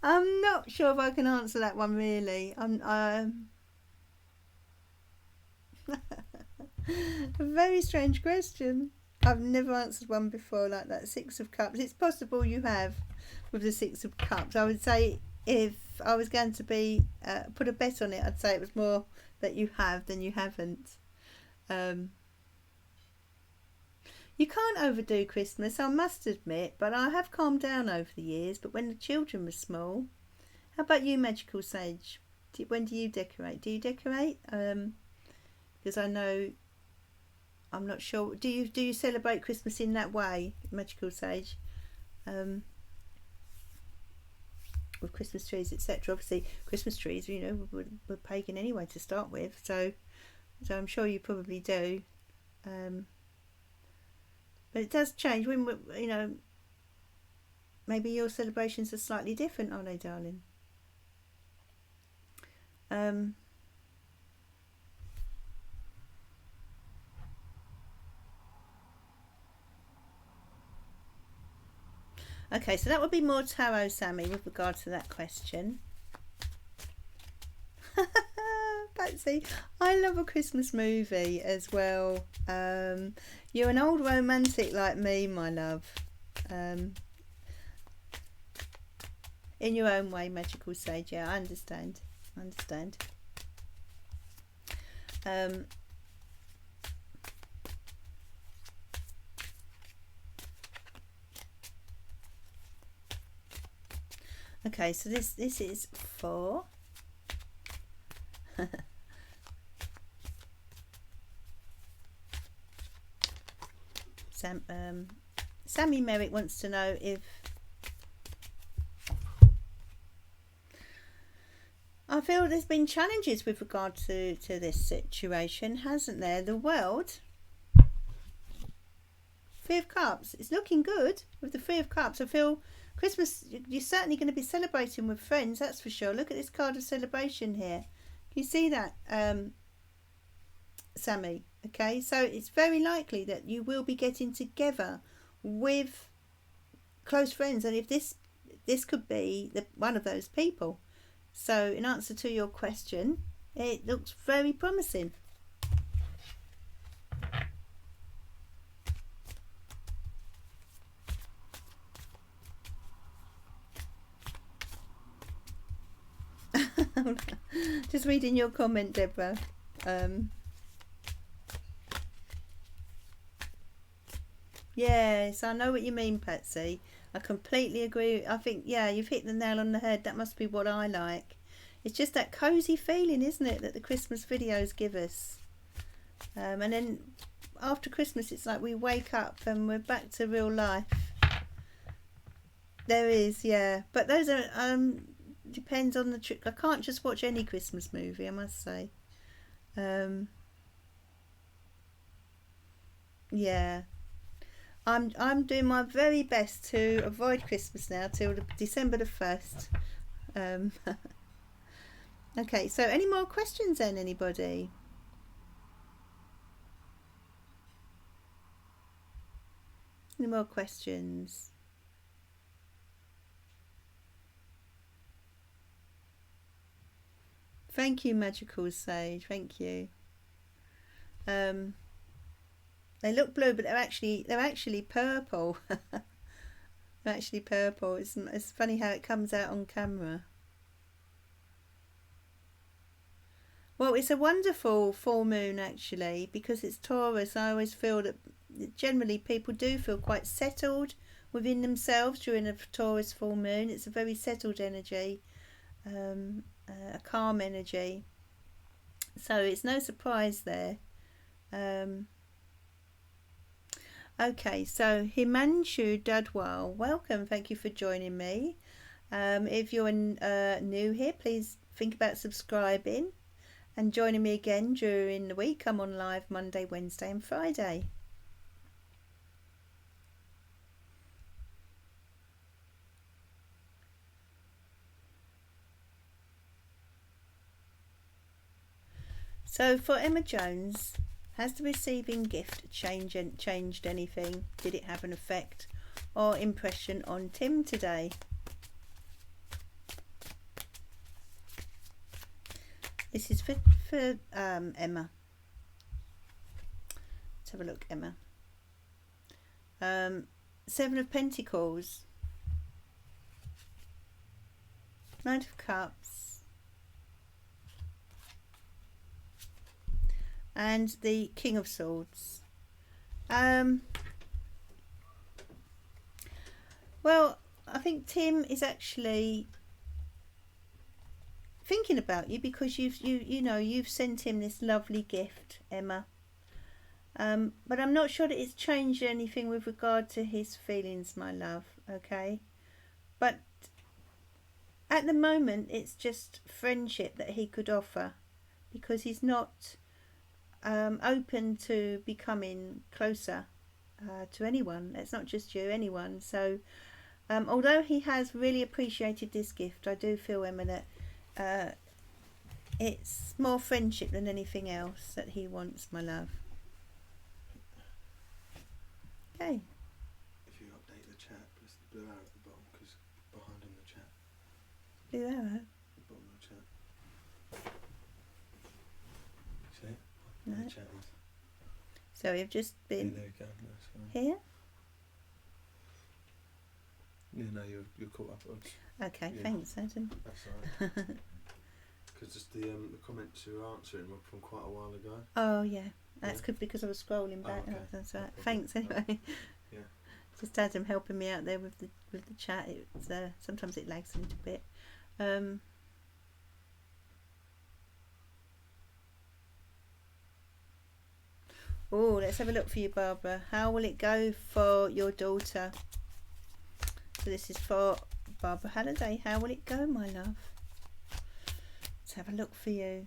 I'm not sure if I can answer that one really. A very strange question. I've never answered one before like that. 6 of Cups. It's possible you have with the 6 of Cups. I would say if I was going to be put a bet on it, I'd say it was more that you have than you haven't. You can't overdo Christmas, I must admit, but I have calmed down over the years. But when the children were small, how about you, Magical Sage? When do you decorate? Do you decorate? Because I know, I'm not sure. Do you celebrate Christmas in that way, Magical Sage? With Christmas trees, etc. Obviously, Christmas trees, were pagan anyway to start with. So I'm sure you probably do. But it does change when maybe your celebrations are slightly different, aren't they, darling? Okay, so that would be more tarot, Sammy, with regard to that question. Patsy, I love a Christmas movie as well. You're an old romantic like me, my love. In your own way, Magical Sage. Yeah, I understand. Okay, so this is 4. Sammy Merrick wants to know if I feel there's been challenges with regard to this situation, hasn't there? The world, 3 of Cups, it's looking good with the 3 of Cups. I feel Christmas, you're certainly going to be celebrating with friends, that's for sure. Look at this card of celebration here. Can you see that, Sammy? Okay, so it's very likely that you will be getting together with close friends, and if this could be one of those people. So in answer to your question, it looks very promising. Just reading your comment, Deborah. Yes, I know what you mean, Patsy. I completely agree. I think, yeah, you've hit the nail on the head. That must be what I like. It's just that cosy feeling, isn't it, that the Christmas videos give us. And then after Christmas, it's like we wake up and we're back to real life. There is, yeah. But those are, depends on the trick. I can't just watch any Christmas movie, I must say. Yeah. I'm doing my very best to avoid Christmas now till December the 1st. Okay, so any more questions then, anybody? Any more questions? Thank you, Magical Sage. Thank you. They look blue, but they're actually purple. They're actually purple. It's funny how it comes out on camera. Well, it's a wonderful full moon actually, because it's Taurus. I always feel that generally people do feel quite settled within themselves during a Taurus full moon. It's a very settled energy, a calm energy. So it's no surprise there. Okay, so Himanshu Dudwal, welcome. Thank you for joining me. If you're new here, please think about subscribing and joining me again during the week. I'm on live Monday, Wednesday and Friday. So for Emma Jones, has the receiving gift changed anything? Did it have an effect or impression on Tim today? This is for Emma. Let's have a look, Emma. 7 of Pentacles, 9 of Cups, and the King of Swords. Well, I think Tim is actually thinking about you because you've sent him this lovely gift, Emma. But I'm not sure that it's changed anything with regard to his feelings, my love. Okay, but at the moment it's just friendship that he could offer, because he's not open to becoming closer to anyone. It's not just you, anyone. So although he has really appreciated this gift, I do feel, Emma, that it's more friendship than anything else that he wants, my love. Okay. If you update the chat, press the blue arrow at the Blue arrow? Bottom of the chat. See it? No. The chat is. Sorry, I've just Yeah, been there you go. No, it's fine. here. Yeah, no, you're caught up. Okay, Yeah. thanks, Adam. That's alright. Because just the comments you were answering were from quite a while ago. Oh yeah, that's Yeah. good because I was scrolling back. okay. That's No right. problem. Thanks anyway. Yeah. Just Adam helping me out there with the chat. It's sometimes it lags a little bit. Oh, let's have a look for you, Barbara. How will it go for your daughter? So this is for Barbara Halliday. How will it go, my love? Let's have a look for you.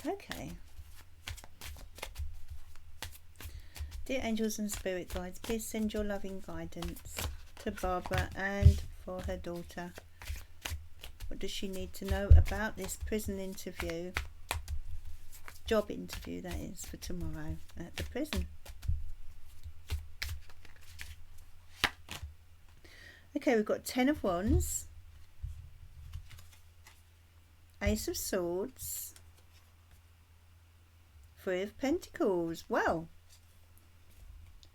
Okay. Dear angels and spirit guides, please send your loving guidance to Barbara and for her daughter. What does she need to know about this prison interview? Job interview, that is, for tomorrow at the prison. Okay, we've got 10 of Wands, Ace of Swords, 3 of Pentacles. Well,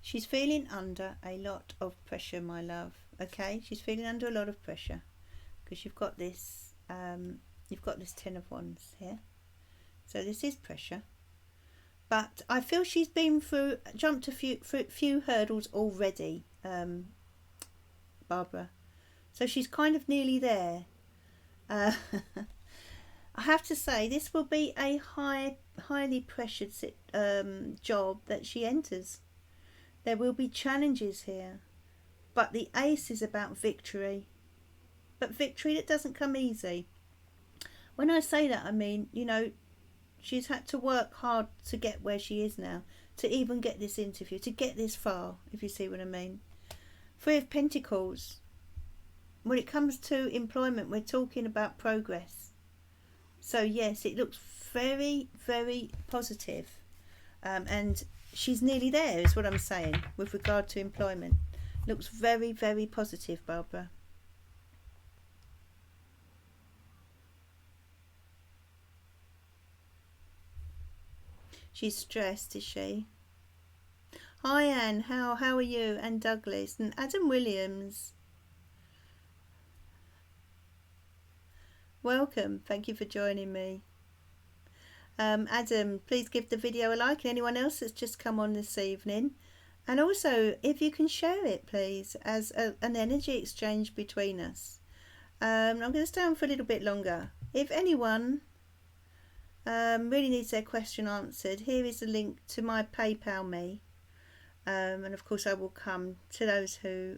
she's feeling under a lot of pressure, my love. Okay, she's feeling under a lot of pressure because you've got this 10 of Wands here. So this is pressure, but I feel she's been jumped a few hurdles already, Barbara. So she's kind of nearly there. I have to say this will be a highly pressured job that she enters. There will be challenges here, but the ace is about victory. But victory that doesn't come easy. When I say that, I mean, you know, she's had to work hard to get where she is now, to even get this interview, to get this far, if you see what I mean. 3 of Pentacles. When it comes to employment, we're talking about progress. So yes, it looks very, very positive. And she's nearly there, is what I'm saying, with regard to employment. Looks very, very positive, Barbara. She's stressed, is she? Hi Anne, how are you? And Douglas and Adam Williams. Welcome, thank you for joining me. Adam, please give the video a like, and anyone else that's just come on this evening. And also, if you can share it, please, as an energy exchange between us. I'm going to stay on for a little bit longer. If anyone really needs their question answered, here is a link to my PayPal me. And of course I will come to those who...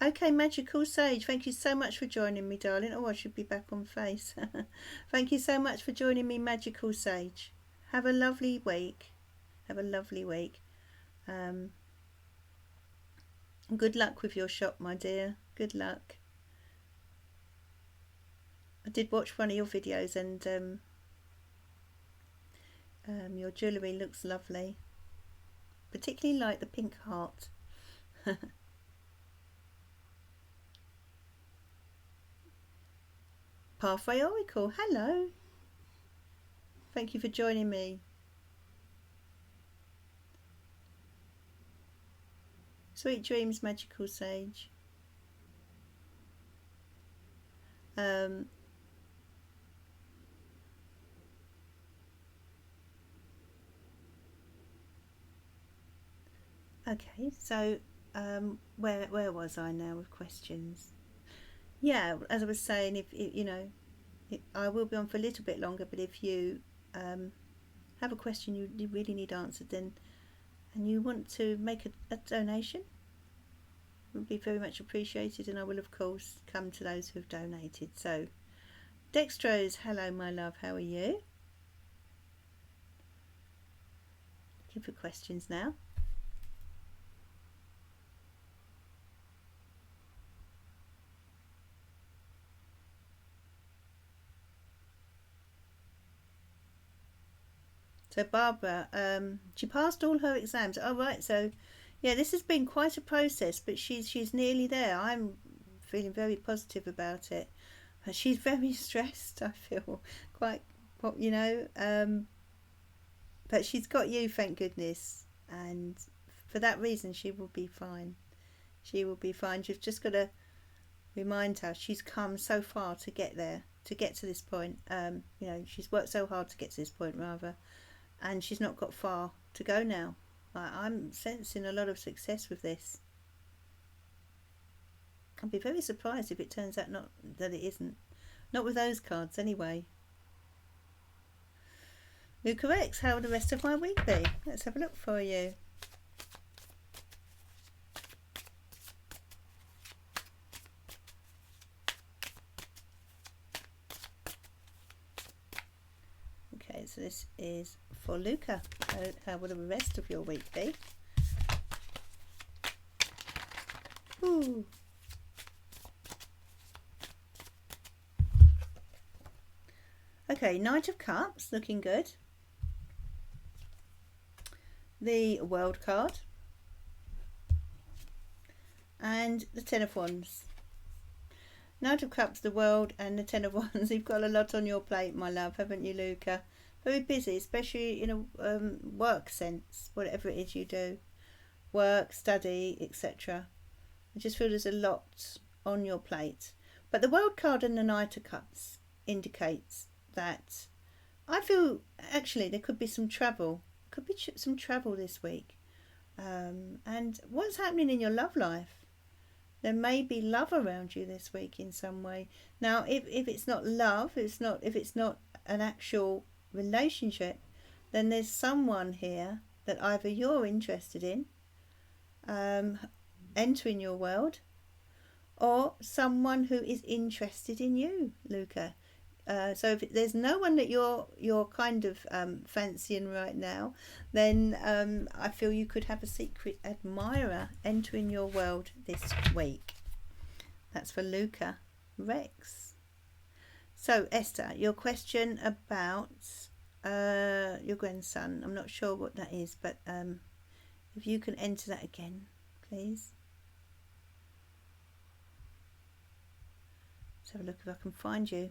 Okay, Magical Sage, thank you so much for joining me, darling. Oh, I should be back on face. Thank you so much for joining me, Magical Sage. Have a lovely week. Have a lovely week. Good luck with your shop, my dear. Good luck. I did watch one of your videos, and your jewellery looks lovely. Particularly like the pink heart. Pathway Oracle, hello. Thank you for joining me. Sweet dreams, Magical Sage. Okay, so where was I now with questions? Yeah, as I was saying, if you know, I will be on for a little bit longer, but if you have a question you really need answered, then and you want to make a donation, it would be very much appreciated, and I will of course come to those who have donated. So Dextrose, hello my love, how are you? Looking for questions now. So So Barbara, she passed all her exams. Oh right, so yeah, this has been quite a process, but she's nearly there. I'm feeling very positive about it. She's very stressed. I feel quite, you know, but she's got you, thank goodness, and for that reason, she will be fine. She will be fine. You've just got to remind her she's come so far to get there, to get to this point. You know, she's worked so hard to get to this point, rather, and she's not got far to go now. I'm sensing a lot of success with this. I'd be very surprised if it turns out not that it isn't. Not with those cards, anyway. Luca X, how will the rest of my week be? Let's have a look for you. Okay, so this is for Luca. How will the rest of your week be? Ooh. Okay, Knight of Cups, looking good. The World card. And the Ten of Wands. Knight of Cups, the World, and the Ten of Wands. You've got a lot on your plate, my love, haven't you, Luca? Very busy, especially in a work sense, whatever it is you do. Work, study, etc. I just feel there's a lot on your plate. But the World card and the Knight of Cups indicates that I feel actually there could be some travel. Could be some travel this week. And what's happening in your love life? There may be love around you this week in some way. Now, if it's not love, if it's not an actual relationship, then there's someone here that either you're interested in, entering your world, or someone who is interested in you, Luca. So if there's no one that you're kind of fancying right now, then I feel you could have a secret admirer entering your world this week. That's for Luca Rex. So Esther, your question about your grandson. I'm not sure what that is, but if you can enter that again, please. Let's have a look if I can find you.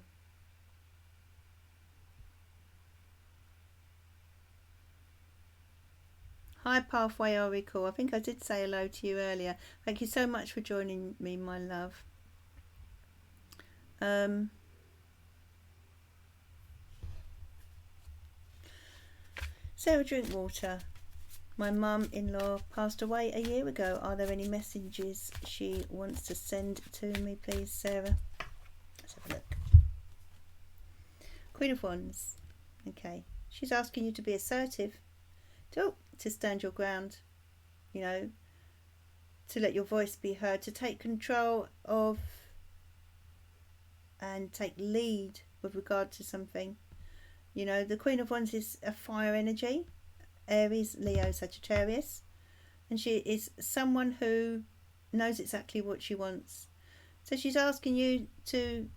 Hi Pathway Oracle. I think I did say hello to you earlier. Thank you so much for joining me, my love. Sarah Drinkwater. My mum-in-law passed away a year ago. Are there any messages she wants to send to me, please, Sarah? Let's have a look. Queen of Wands. Okay. She's asking you to be assertive. To stand your ground, you know, to let your voice be heard, to take control of and take lead with regard to something. You know, the Queen of Wands is a fire energy, Aries, Leo, Sagittarius, and she is someone who knows exactly what she wants. So she's asking you to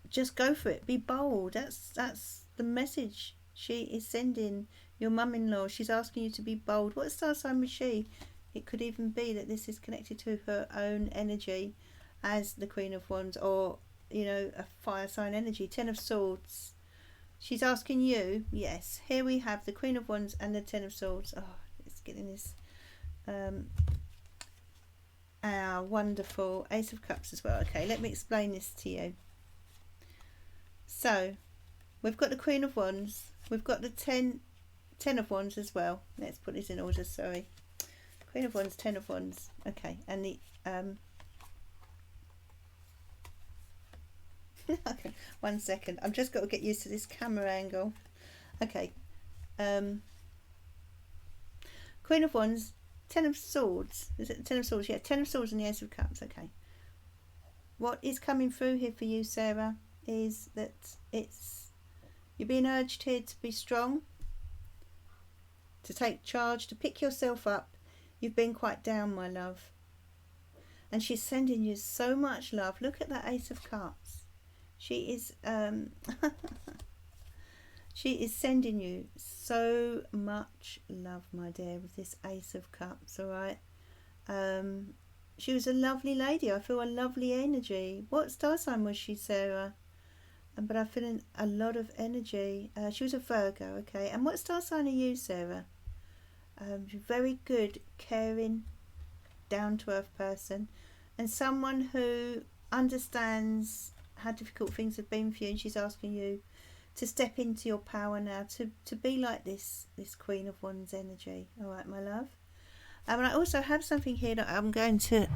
just go for it, be bold. That's the message she is sending. Your mum-in-law, she's asking you to be bold. What star sign was she? It could even be that this is connected to her own energy as the Queen of Wands, or, you know, a fire sign energy. Ten of Swords. She's asking you, yes, here we have the Queen of Wands and the Ten of Swords. Oh, it's getting this. Our wonderful Ace of Cups as well. Okay, let me explain this to you. So, we've got the Queen of Wands. We've got the Ten of Wands as well. Let's put this in order, sorry. Queen of Wands, Ten of Wands. Okay, and the okay, 1 second. I've just got to get used to this camera angle. Okay. Queen of Wands, Ten of Swords. Is it Ten of Swords? Yeah, Ten of Swords and the Ace of Cups. Okay. What is coming through here for you, Sarah, is that you're being urged here to be strong, to take charge, to pick yourself up. You've been quite down, my love. And she's sending you so much love. Look at that Ace of Cups. She is She is sending you so much love, my dear, with this Ace of Cups, all right? She was a lovely lady. I feel a lovely energy. What star sign was she, Sarah? But I'm feeling a lot of energy. She was a Virgo, okay. And what star sign are you, Sarah? She's a very good, caring, down-to-earth person. And someone who understands how difficult things have been for you. And she's asking you to step into your power now, to be like this Queen of Wands energy. All right, my love. And I also have something here that I'm going to...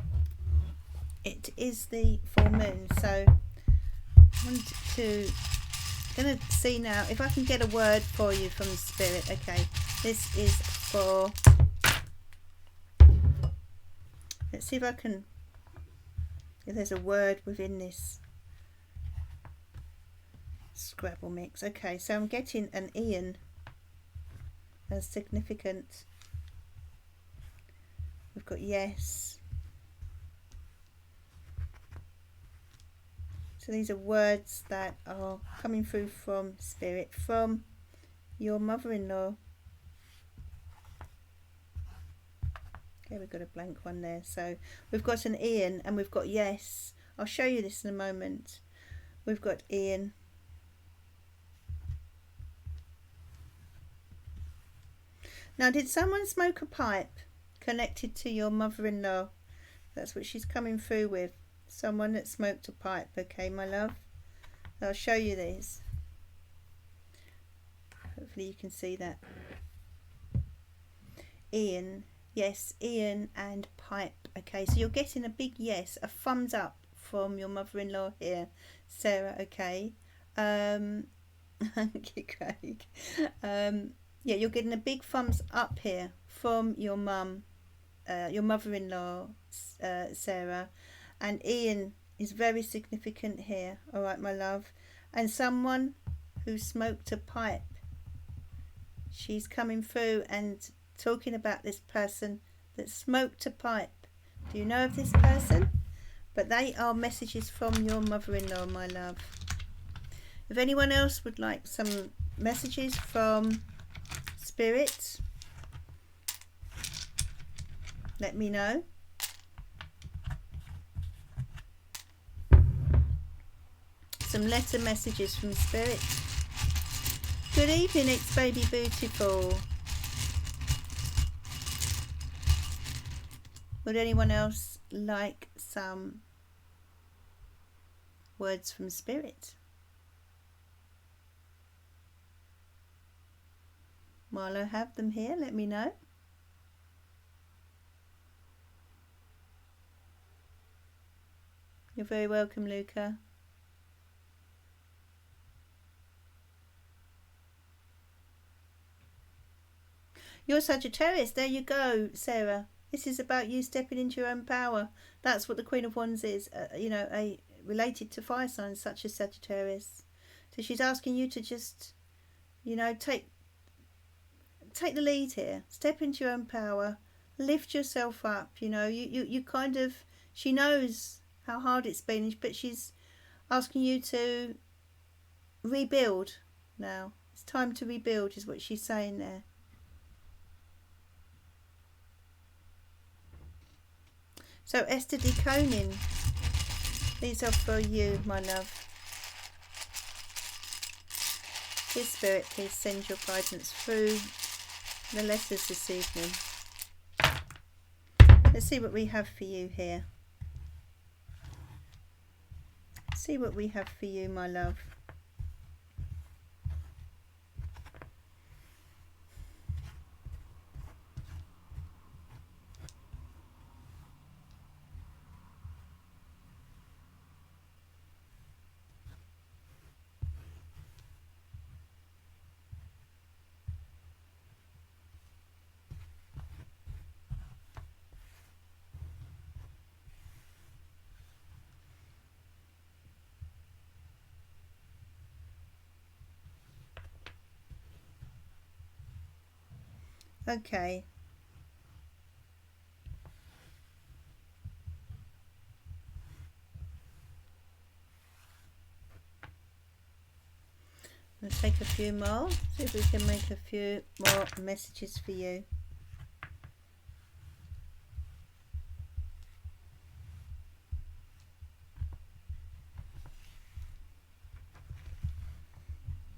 It is the full moon, so I'm going to see now if I can get a word for you from the Spirit. Okay, this is for... Let's see if I can... If there's a word within this Scrabble mix. Okay, so I'm getting an Ian as significant. We've got yes. So these are words that are coming through from Spirit, from your mother-in-law. Okay, we've got a blank one there. So we've got an Ian and we've got yes. I'll show you this in a moment. We've got Ian. Now, did someone smoke a pipe connected to your mother-in-law? That's what she's coming through with. Someone that smoked a pipe. Okay, my love. I'll show you these. Hopefully you can see that. Ian. Yes, Ian and pipe. Okay, so you're getting a big yes, a thumbs up from your mother-in-law here, Sarah. Okay. Thank you, Craig. Yeah, you're getting a big thumbs up here from your mum, your mother-in-law, Sarah. And Ian is very significant here. All right, my love. And someone who smoked a pipe. She's coming through and talking about this person that smoked a pipe. Do you know of this person? But they are messages from your mother-in-law, my love. If anyone else would like some messages from Spirit, let me know. Some letter messages from Spirit. Good evening, it's Baby Beautiful. Would anyone else like some words from Spirit? While I have them here, let me know. You're very welcome, Luca. You're Sagittarius. There you go, Sarah. This is about you stepping into your own power. That's what the Queen of Wands is, related to fire signs such as Sagittarius. So she's asking you to just, take the lead here. Step into your own power. Lift yourself up. You kind of, she knows how hard it's been, but she's asking you to rebuild now. It's time to rebuild is what she's saying there. So Esther De Koning, these are for you, my love. Dear Spirit, please send your guidance through the letters this evening. Let's see what we have for you here. See what we have for you, my love. Okay. Let's take a few more. See if we can make a few more messages for you.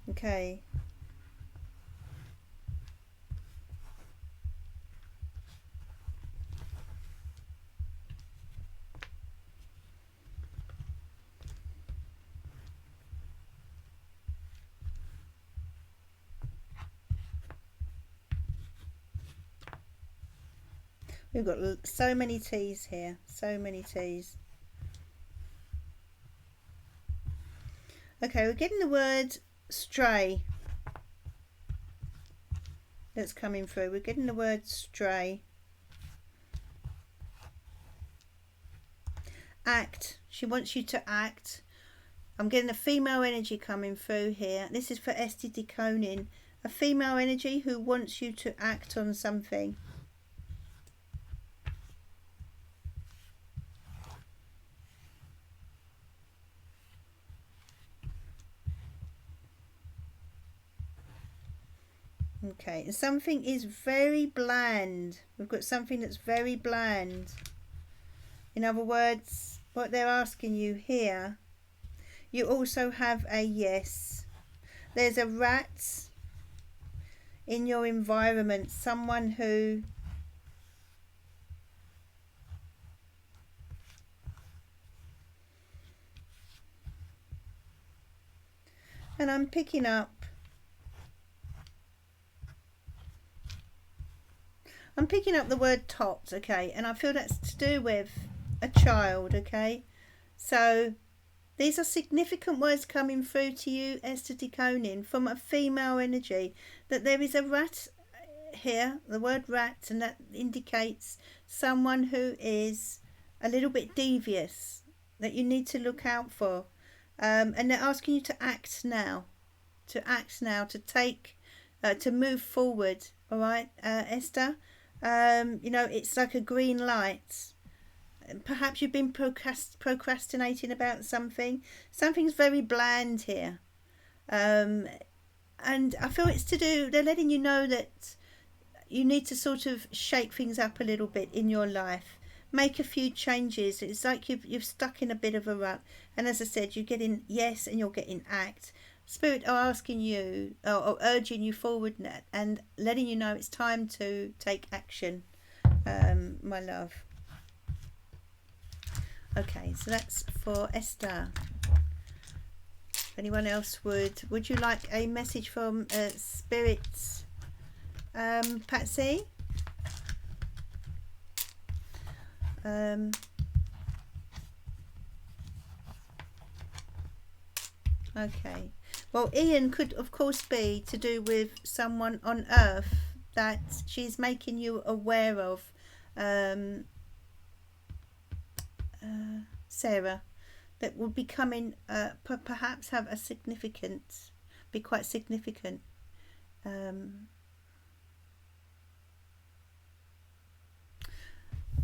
Okay. We've got so many T's here. So many T's. Okay, we're getting the word stray. That's coming through. We're getting the word stray. Act. She wants you to act. I'm getting a female energy coming through here. This is for Esther de Koning. A female energy who wants you to act on something. Okay, and something is very bland. We've got something that's very bland. In other words, what they're asking you here, you also have a yes. There's a rat in your environment, someone who and I'm picking up the word topped, okay, and I feel that's to do with a child, okay. So these are significant words coming through to you, Esther de Koning, from a female energy, that there is a rat here, the word rat, and that indicates someone who is a little bit devious that you need to look out for, and they're asking you to act now, to take, to move forward. All right, Esther. You know, it's like a green light. Perhaps you've been procrastinating about something. Something's very bland here, and I feel it's to do. They're letting you know that you need to sort of shake things up a little bit in your life, make a few changes. It's like you've stuck in a bit of a rut, and as I said, you're getting yes and you're getting act. Spirit are asking you or urging you forward and letting you know it's time to take action, my love. Okay, so that's for Esther. Anyone else would you like a message from Spirit, Patsy? Okay. Well, Ian could, of course, be to do with someone on Earth that she's making you aware of, Sarah, that will be coming, perhaps have a significant, be quite significant.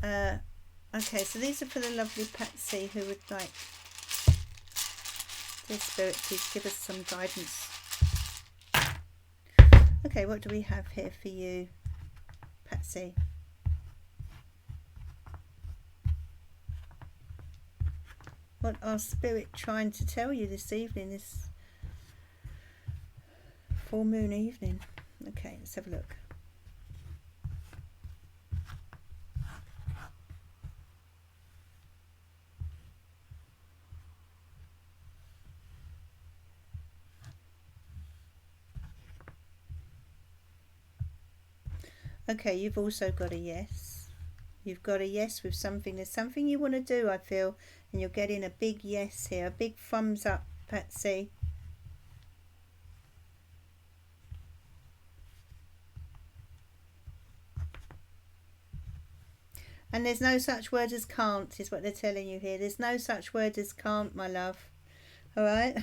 Okay, so these are for the lovely Patsy who would like this spirit to give us some guidance. Okay, what do we have here for you, Patsy? What are Spirit trying to tell you this evening, this full moon evening? Okay, let's have a look. Okay, you've also got a yes. You've got a yes with something. There's something you want to do, I feel, and you're getting a big yes here, a big thumbs up, Patsy. And there's no such word as can't, is what they're telling you here. There's no such word as can't, my love. All right?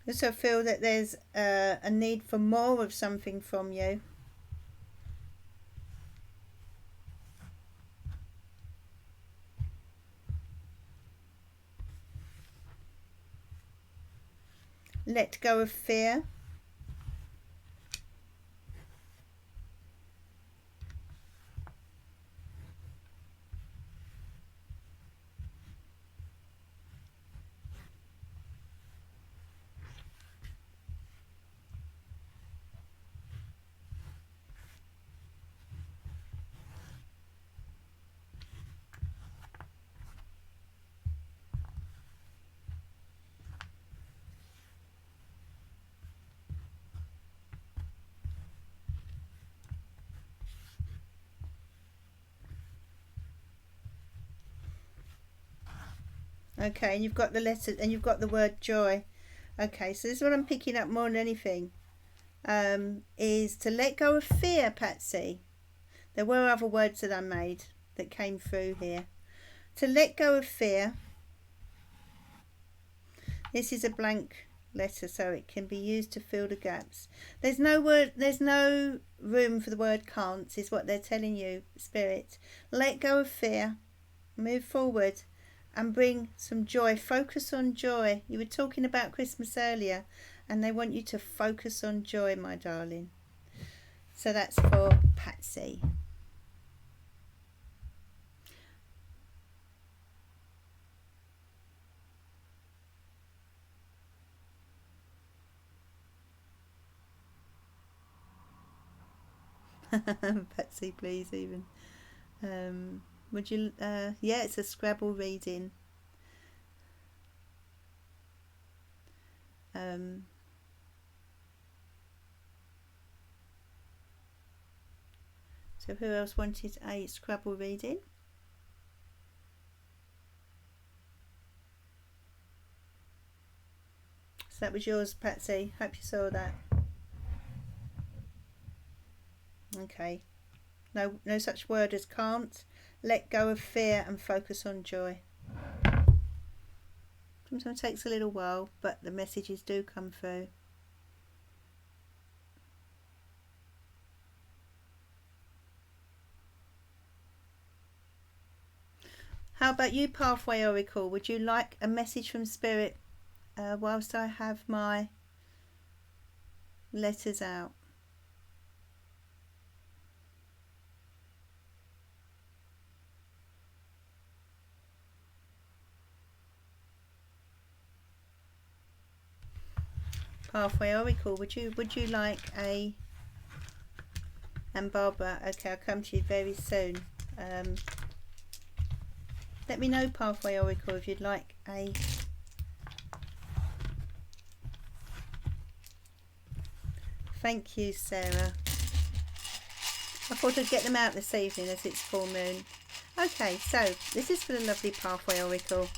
I also feel that there's a need for more of something from you. Let go of fear. Okay, and you've got the letter, and you've got the word joy. Okay, so this is what I'm picking up more than anything, is to let go of fear, Patsy. There were other words that I made that came through here. To let go of fear. This is a blank letter, so it can be used to fill the gaps. There's no room for the word can't, is what they're telling you, Spirit. Let go of fear, move forward, and bring some joy. Focus on joy. You were talking about Christmas earlier, and they want you to focus on joy, my darling. So that's for Patsy. Patsy, please, even. Would you? Yeah, it's a Scrabble reading. So who else wanted a Scrabble reading? So that was yours, Patsy. Hope you saw that. Okay. No such word as can't. Let go of fear and focus on joy. Sometimes it takes a little while, but the messages do come through. How about you, Pathway Oracle? Would you like a message from Spirit whilst I have my letters out? Pathway Oracle, would you like a... And Barbara, okay, I'll come to you very soon. Let me know, Pathway Oracle, if you'd like a... Thank you, Sarah. I thought I'd get them out this evening as it's full moon. Okay, so this is for the lovely Pathway Oracle.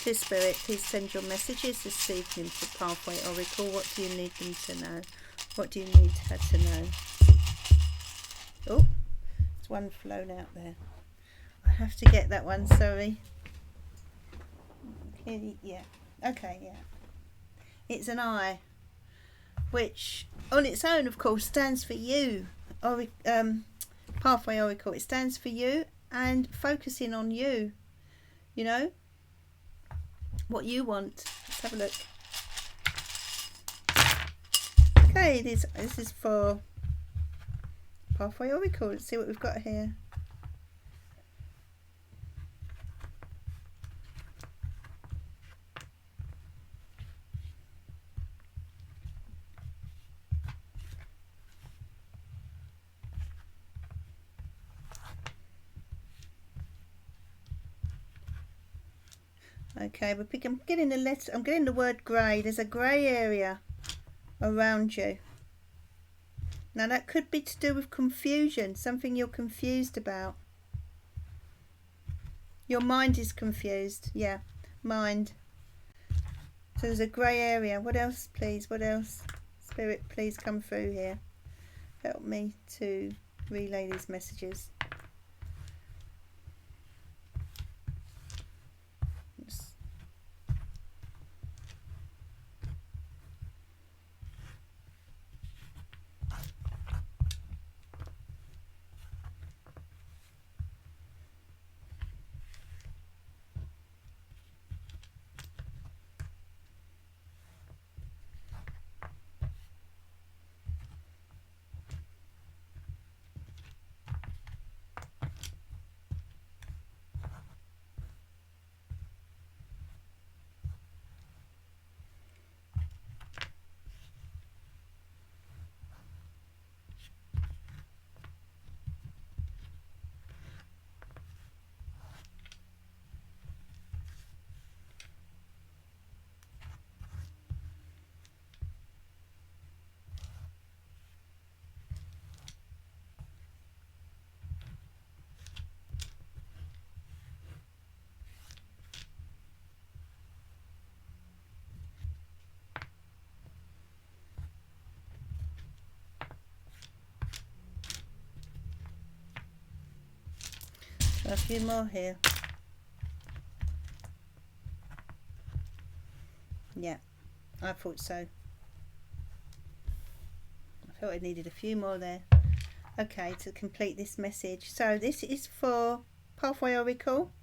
To Spirit, please send your messages this evening for Pathway Oracle. What do you need them to know? What do you need her to know? Oh, there's one flown out there. I have to get that one, sorry. Okay, yeah. Okay, yeah. It's an I, which on its own, of course, stands for you. Pathway Oracle. It stands for you and focusing on you. You know? What you want. Let's have a look. Okay, this is for Pathway Oracle. Let's see what we've got here. Okay, I'm getting the letter. I'm getting the word grey. There's a grey area around you. Now that could be to do with confusion, something you're confused about. Your mind is confused. Yeah, mind. So there's a grey area. What else, please? What else? Spirit, please come through here. Help me to relay these messages. A few more here. Yeah, I thought so. I felt I needed a few more there. Okay, to complete this message. So this is for Pathway Oracle.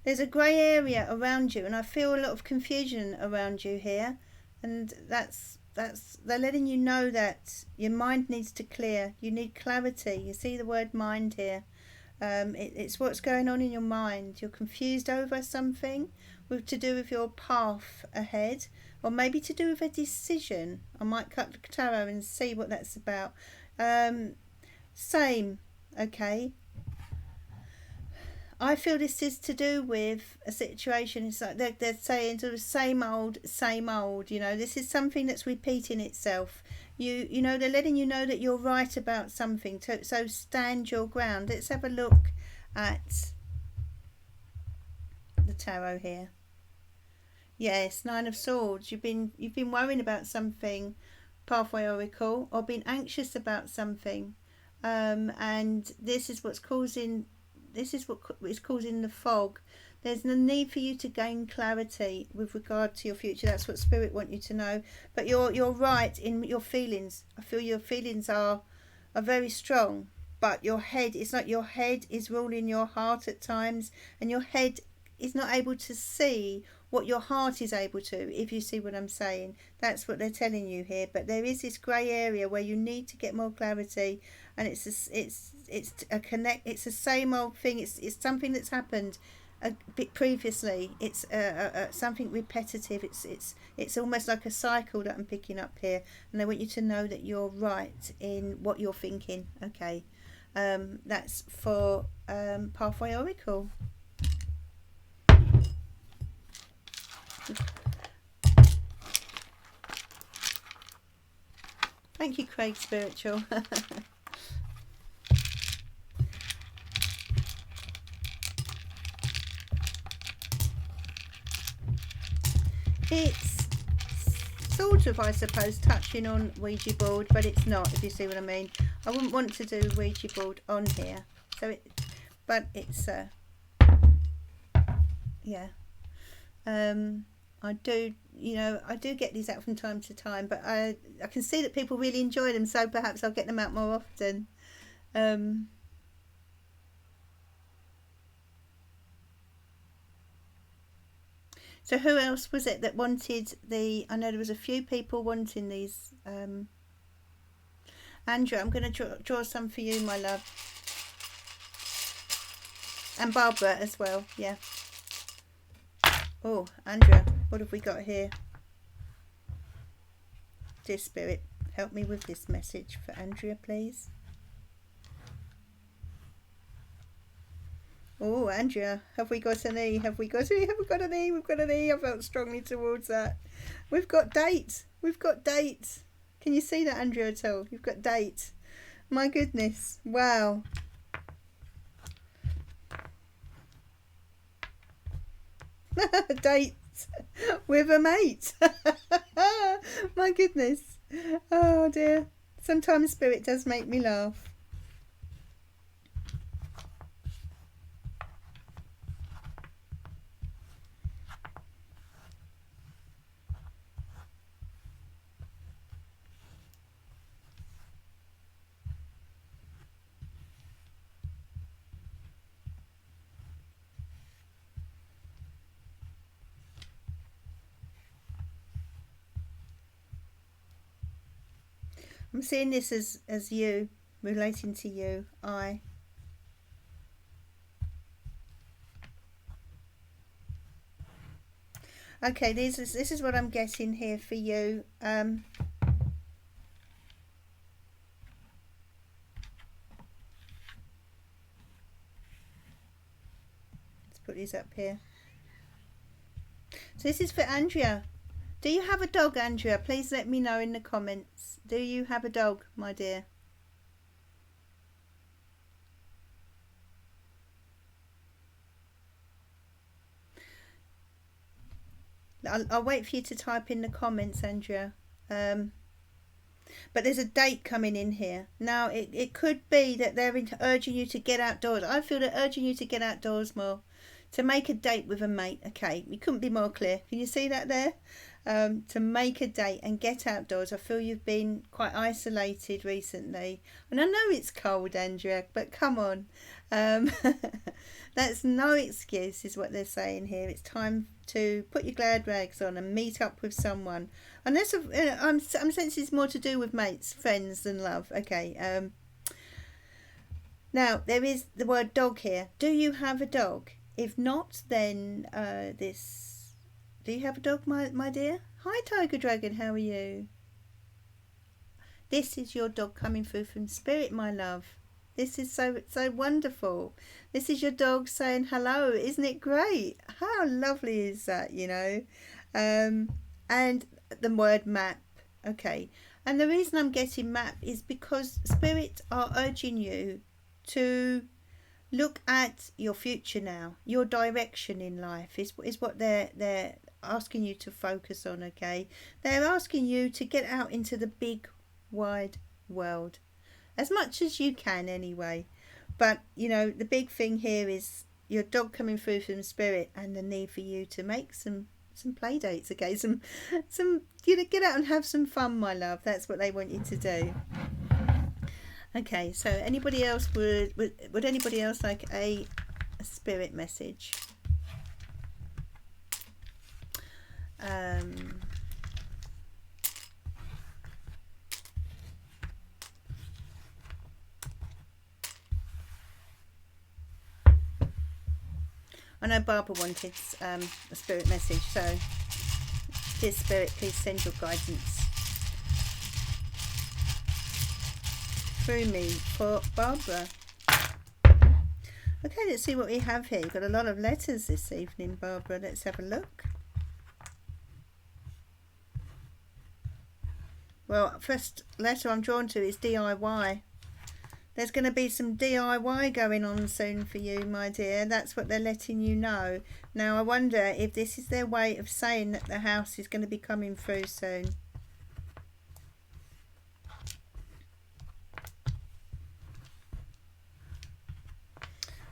There's a grey area around you, and I feel a lot of confusion around you here, and that's they're letting you know that your mind needs to clear. You need clarity. You see the word mind here. It's what's going on in your mind. You're confused over something to do with your path ahead, or maybe to do with a decision. I might cut the tarot and see what that's about. Same, okay. I feel this is to do with a situation. It's like they're saying sort of same old, you know. This is something that's repeating itself. You know, they're letting you know that you're right about something. So stand your ground. Let's have a look at the tarot here. Yes, Nine of Swords. You've been worrying about something, Pathway Oracle, or been anxious about something. And this is what is causing the fog. There's no need for you to gain clarity with regard to your future. That's what Spirit want you to know. But you're right in your feelings. I feel your feelings are very strong. But your head, it's like your head is ruling your heart at times, and your head is not able to see what your heart is able to, if you see what I'm saying. That's what they're telling you here. But there is this grey area where you need to get more clarity, and it's the same old thing. It's something that's happened a bit previously. It's something repetitive. It's almost like a cycle that I'm picking up here, and they want you to know that you're right in what you're thinking. Okay, that's for Pathway Oracle. Thank you, Craig Spiritual. It's sort of, I suppose, touching on Ouija board, but it's not, if you see what I mean. I wouldn't want to do Ouija board on here. But it's, yeah. I do get these out from time to time, but I can see that people really enjoy them, so perhaps I'll get them out more often. So who else was it that wanted I know there was a few people wanting these. Andrew, I'm going to draw some for you, my love. And Barbara as well, yeah. Oh, Andrea, what have we got here? Dear Spirit, help me with this message for Andrea, please. Oh, Andrea, have we got an E? Have we got an E? We've got an E. I felt strongly towards that. We've got date. Can you see that, Andrea, at all? You've got date. My goodness. Wow. Date with a mate. My goodness. Oh dear. Sometimes Spirit does make me laugh. I'm seeing this as you, relating to you, I. Okay, this is what I'm getting here for you. Let's put these up here. So this is for Andrea. Do you have a dog, Andrea? Please let me know in the comments. Do you have a dog, my dear? I'll wait for you to type in the comments, Andrea. But there's a date coming in here. Now, it could be that they're urging you to get outdoors. I feel they're urging you to get outdoors more. To make a date with a mate. Okay, we couldn't be more clear. Can you see that there? To make a date and get outdoors. I feel you've been quite isolated recently. And I know it's cold, Andrea, but come on. That's no excuse, is what they're saying here. It's time to put your glad rags on and meet up with someone. Unless I'm sensing it's more to do with mates, friends than love. Okay. Now, there is the word dog here. Do you have a dog? If not, then this... Do you have a dog, my dear? Hi, Tiger Dragon, how are you? This is your dog coming through from Spirit, my love. This is so wonderful. This is your dog saying hello. Isn't it great? How lovely is that, you know? And the word map. Okay. And the reason I'm getting map is because Spirit are urging you to look at your future now. Your direction in life is what they're asking you to focus on, okay? They're asking you to get out into the big, wide world. As much as you can, anyway. But, you know, the big thing here is your dog coming through from Spirit and the need for you to make some play dates, okay? Some you know, get out and have some fun, my love. That's what they want you to do. Okay, so anybody else would anybody else like a spirit message? I know Barbara wanted a spirit message, so dear Spirit, please send your guidance through me for Barbara. Okay, let's see what we have here. You've got a lot of letters this evening, Barbara. Let's have a look. Well, first letter I'm drawn to is DIY. There's going to be some DIY going on soon for you, my dear. That's what they're letting you know. Now, I wonder if this is their way of saying that the house is going to be coming through soon.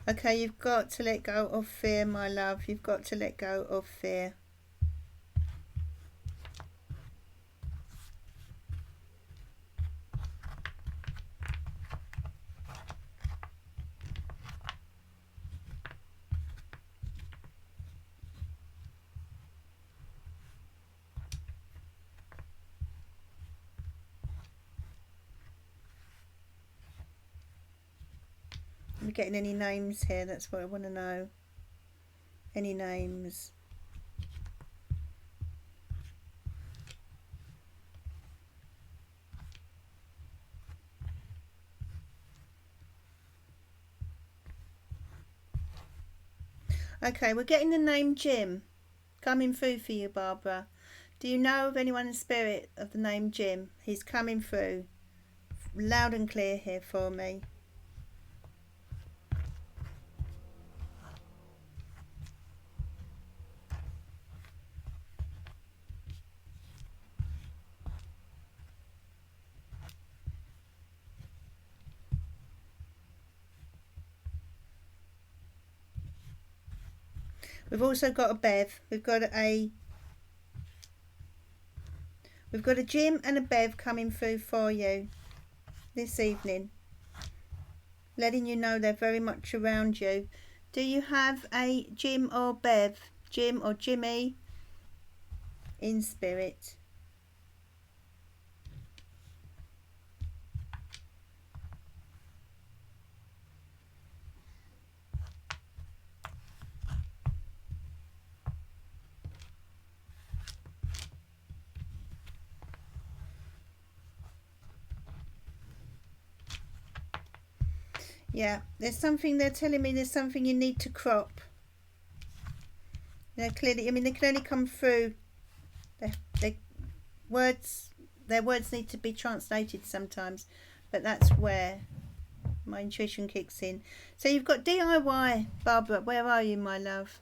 Okay, you've got to let go of fear, my love. You've got to let go of fear. Are we getting any names here? That's what I want to know. Any names? Okay, we're getting the name Jim coming through for you, Barbara. Do you know of anyone in spirit of the name Jim? He's coming through loud and clear here for me. We've also got a Bev. We've got a Jim and a Bev coming through for you this evening, letting you know they're very much around you. Do you have a Jim or Bev? Jim or Jimmy in spirit? Yeah, there's something they're telling me. There's something you need to crop. They're clearly, I mean, they can only come through. Their words need to be translated sometimes, but that's where my intuition kicks in. So you've got DIY, Barbara. Where are you, my love?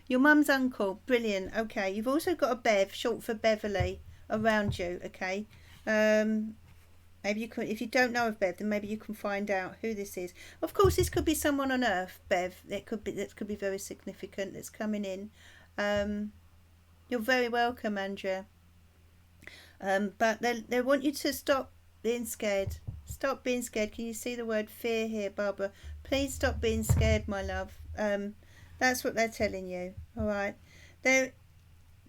Your mum's uncle. Brilliant. Okay. You've also got a Bev, short for Beverly, around you. Okay. Maybe you could, if you don't know of Bev, then maybe you can find out who this is. Of course, this could be someone on Earth, Bev. That could be very significant. That's coming in. You're very welcome, Andrea. But they want you to stop being scared. Stop being scared. Can you see the word fear here, Barbara? Please stop being scared, my love. That's what they're telling you. All right. They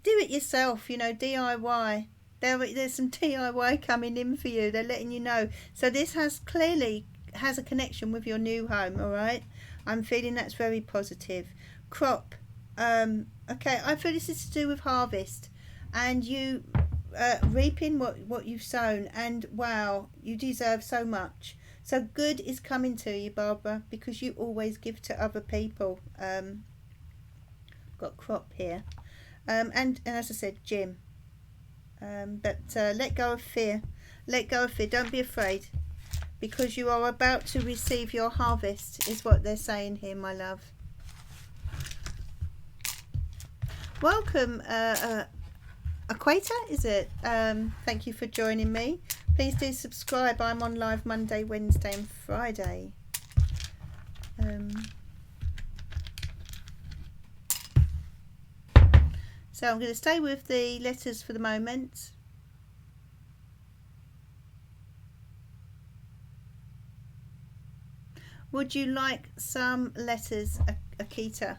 do it yourself. You know, DIY. There's some DIY coming in for you. They're letting you know. So this clearly has a connection with your new home. All right. I'm feeling that's very positive. Crop. Okay. I feel this is to do with harvest, and you reaping what you've sown. And wow, you deserve so much. So good is coming to you, Barbara, because you always give to other people. Got crop here, and as I said, Jim. But let go of fear. Let go of fear. Don't be afraid, because you are about to receive your harvest, is what they're saying here, my love. Welcome, Equator, is it? Thank you for joining me. Please do subscribe. I'm on live Monday, Wednesday and Friday. So I'm going to stay with the letters for the moment. Would you like some letters, Akita?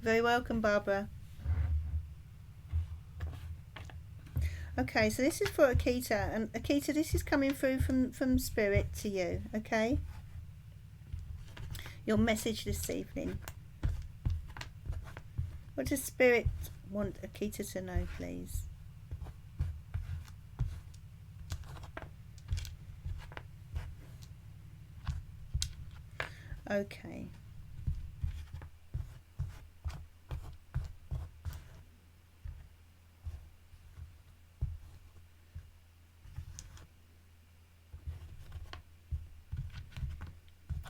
Very welcome, Barbara. Okay, so this is for Akita, and Akita, this is coming through from Spirit to you, okay? Your message this evening. What does Spirit want Akita to know, please? Okay.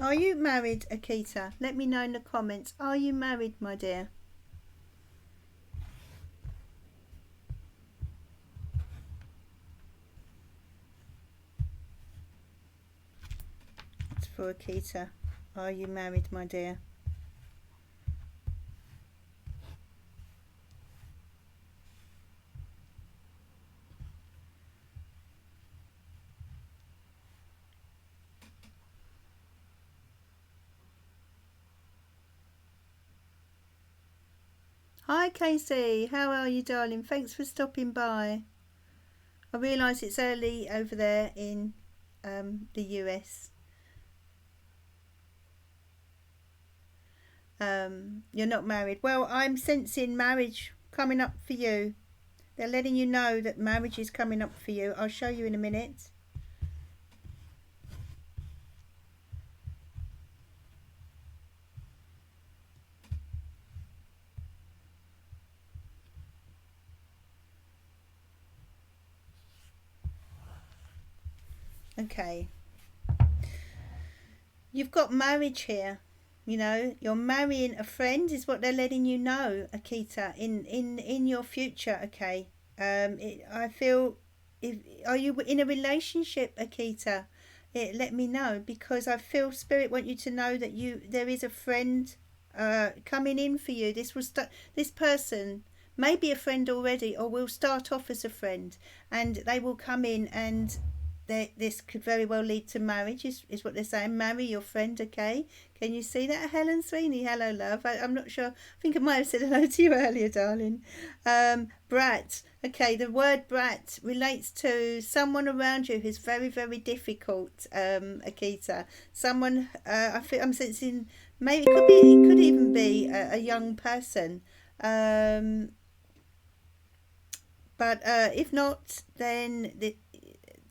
Are you married, Akita? Let me know in the comments. Are you married, my dear? It's for Akita. Are you married, my dear? Hi Casey, how are you, darling? Thanks for stopping by. I realise it's early over there in the US. You're not married. Well, I'm sensing marriage coming up for you. They're letting you know that marriage is coming up for you. I'll show you in a minute. Okay. You've got marriage here. You know, you're marrying a friend is what they're letting you know, Akita, in your future, okay? I feel, are you in a relationship, Akita? Let me know, because I feel Spirit want you to know that there is a friend coming in for you. This person may be a friend already, or will start off as a friend, and they will come in, and this could very well lead to marriage, is what they're saying. Marry your friend, okay? Can you see that? Helen Sweeney, hello, love. I'm not sure. I think I might have said hello to you earlier, darling. Brat. Okay, the word brat relates to someone around you who's very, very difficult, Akita. Someone, I'm sensing, maybe it could even be a young person. But if not, then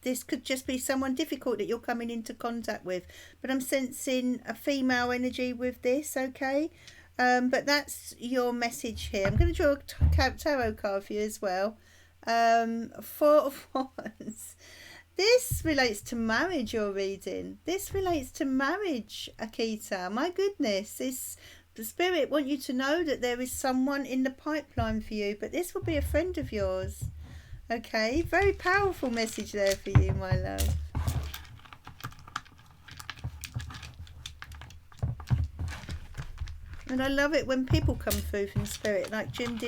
this could just be someone difficult that you're coming into contact with. But I'm sensing a female energy with this, okay? But that's your message here. I'm going to draw a tarot card for you as well. Four of Wands. This relates to marriage, you're reading. This relates to marriage, Akita. My goodness. the Spirit want you to know that there is someone in the pipeline for you, but this will be a friend of yours. Okay, very powerful message there for you, my love. And I love it when people come through from Spirit, like Jim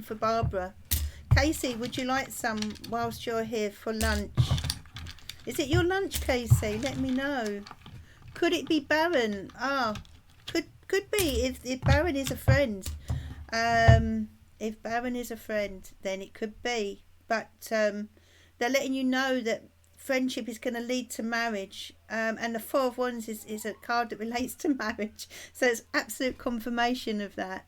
for Barbara. Casey, would you like some whilst you're here for lunch? Is it your lunch, Casey? Let me know. Could it be Baron? Could be if Baron is a friend. If Baron is a friend, then it could be. But they're letting you know that friendship is going to lead to marriage. And the Four of Wands is a card that relates to marriage. So it's absolute confirmation of that.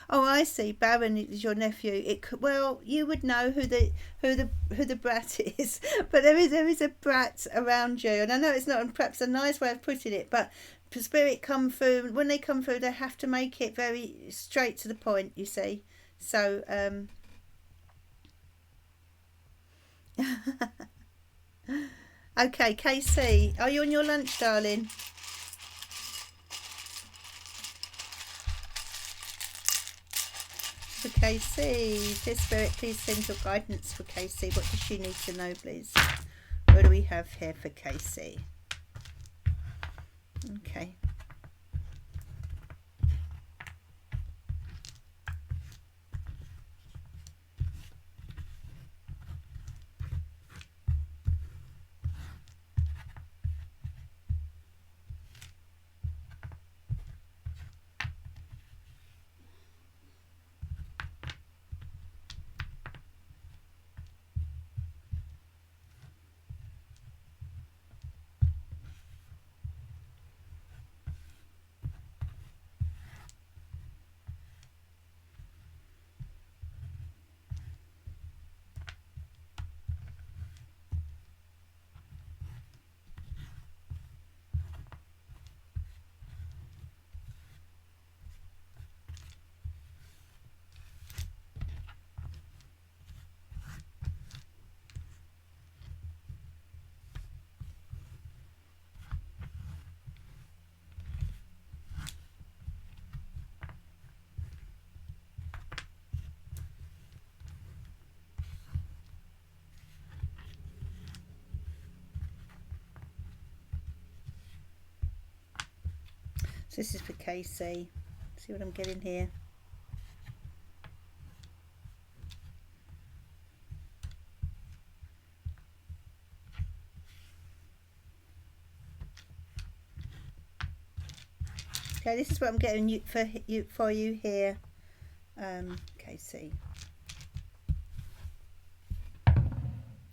Oh, I see. Baron is your nephew. Well, you would know who the brat is, but there is a brat around you, and I know it's not perhaps a nice way of putting it, but the Spirit come through. When they come through, they have to make it very straight to the point. You see, so okay, KC, are you on your lunch, darling? For KC, dear Spirit, please send your guidance for KC. What does she need to know, please? What do we have here for KC? Okay. So this is for KC. See what I'm getting here. Okay, this is what I'm getting for you here, KC. I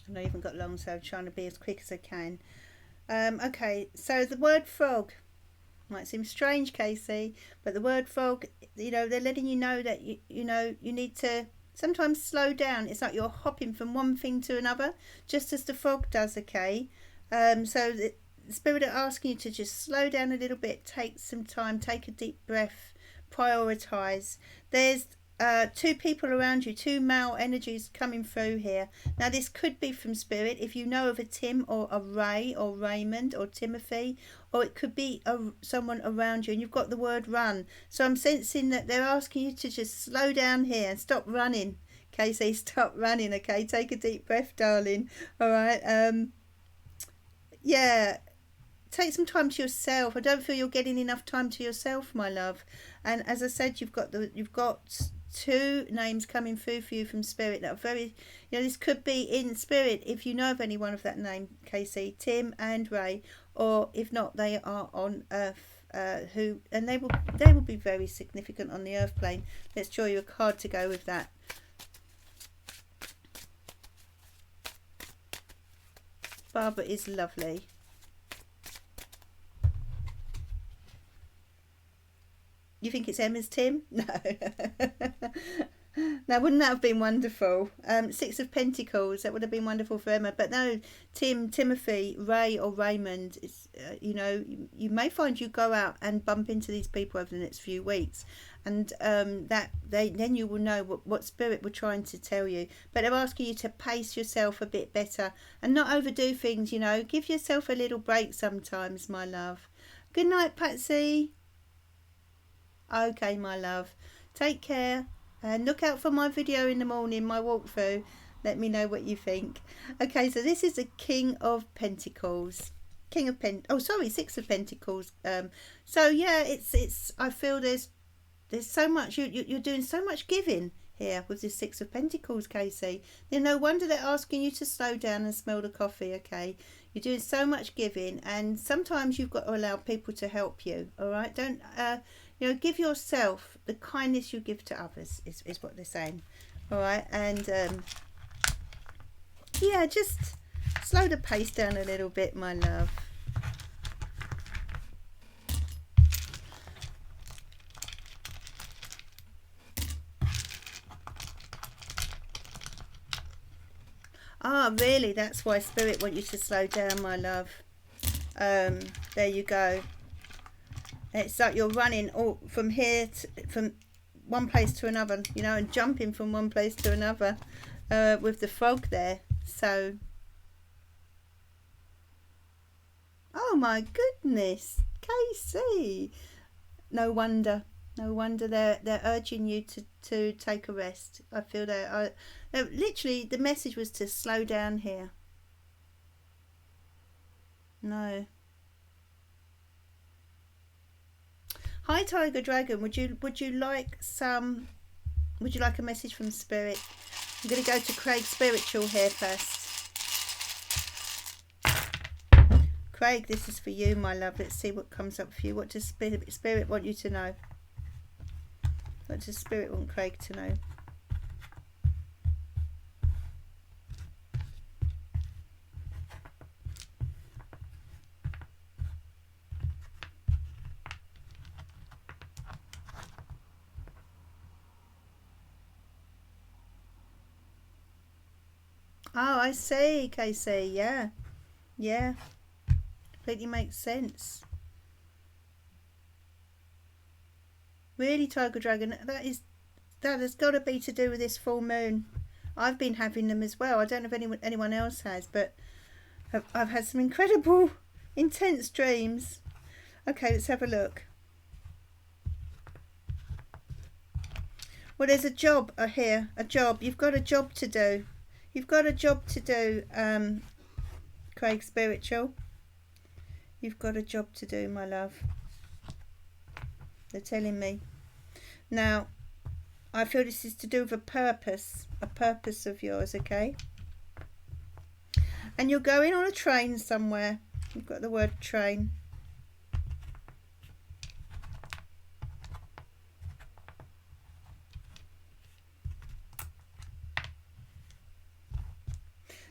know you haven't got long, so I'm trying to be as quick as I can. Okay, so the word frog. Might seem strange, Casey, but the word frog, you know, they're letting you know that you know you need to sometimes slow down. It's like you're hopping from one thing to another, just as the frog does. Okay, so the Spirit are asking you to just slow down a little bit, take some time, take a deep breath, prioritize. There's two people around you, two male energies coming through here. Now this could be from Spirit if you know of a Tim or a Ray or Raymond or Timothy, or it could be someone around you, and you've got the word run. So I'm sensing that they're asking you to just slow down here and stop running. Okay, say stop running. Okay, take a deep breath, darling. All right. Yeah, take some time to yourself. I don't feel you're getting enough time to yourself, my love. And as I said, you've got two names coming through for you from Spirit that are very, you know, this could be in Spirit if you know of anyone of that name, Casey, Tim and Ray, or if not, they are on Earth, and they will be very significant on the Earth plane. Let's draw you a card to go with that. Barbara is lovely. You think it's Emma's Tim? No. Now, wouldn't that have been wonderful? Six of Pentacles, that would have been wonderful for Emma. But no, Tim, Timothy, Ray or Raymond, it's, you know, you may find you go out and bump into these people over the next few weeks. And then you will know what Spirit were trying to tell you. But they're asking you to pace yourself a bit better and not overdo things, you know. Give yourself a little break sometimes, my love. Good night, Patsy. Okay, my love. Take care. And look out for my video in the morning, my walkthrough. Let me know what you think. Okay, so this is the King of Pentacles. Six of Pentacles. So yeah, it's. I feel there's so much. You're doing so much giving here with this Six of Pentacles, Casey. Then no wonder they're asking you to slow down and smell the coffee. Okay, you're doing so much giving, and sometimes you've got to allow people to help you. All right, don't give yourself the kindness you give to others. Is what they're saying. All right, and yeah, just slow the pace down a little bit, my love. Ah, really? That's why Spirit want you to slow down, my love. There you go. It's like you're running all from from one place to another, and jumping from one place to another with the frog there. So, oh my goodness, Casey. No wonder they're urging you to take a rest. I feel that literally the message was to slow down here. No. Hi, Tiger Dragon. Would you like a message from Spirit? I'm going to go to Craig Spiritual here first. Craig, this is for you, my love. Let's see what comes up for you. What does Spirit want you to know? What does Spirit want Craig to know? Oh, I see, Casey. Yeah. Yeah. Completely makes sense. Really, Tiger Dragon, that has got to be to do with this full moon. I've been having them as well. I don't know if anyone else has, but I've had some incredible, intense dreams. Okay, let's have a look. Well, there's a job here. A job. You've got a job to do. You've got a job to do, Craig Spiritual. You've got a job to do, my love. They're telling me. Now, I feel this is to do with a purpose of yours, okay? And you're going on a train somewhere. You've got the word train.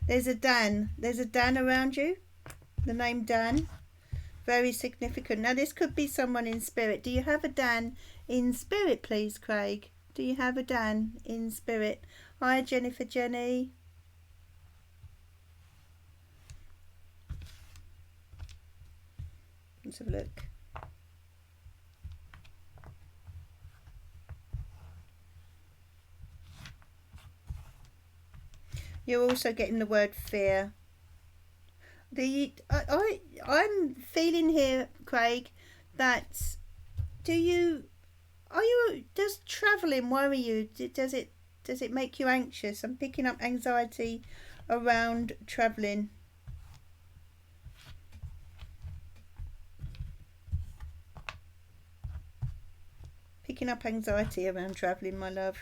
There's a Dan around you. The name Dan. Very significant. Now, this could be someone in spirit. Do you have a Dan in spirit, please, Craig? Do you have a Dan in spirit? Hi, Jennifer Jenny. Let's have a look. You're also getting the word fear. I'm feeling here, Craig, that does travelling worry you? Does it make you anxious? I'm picking up anxiety around travelling. Picking up anxiety around travelling, my love.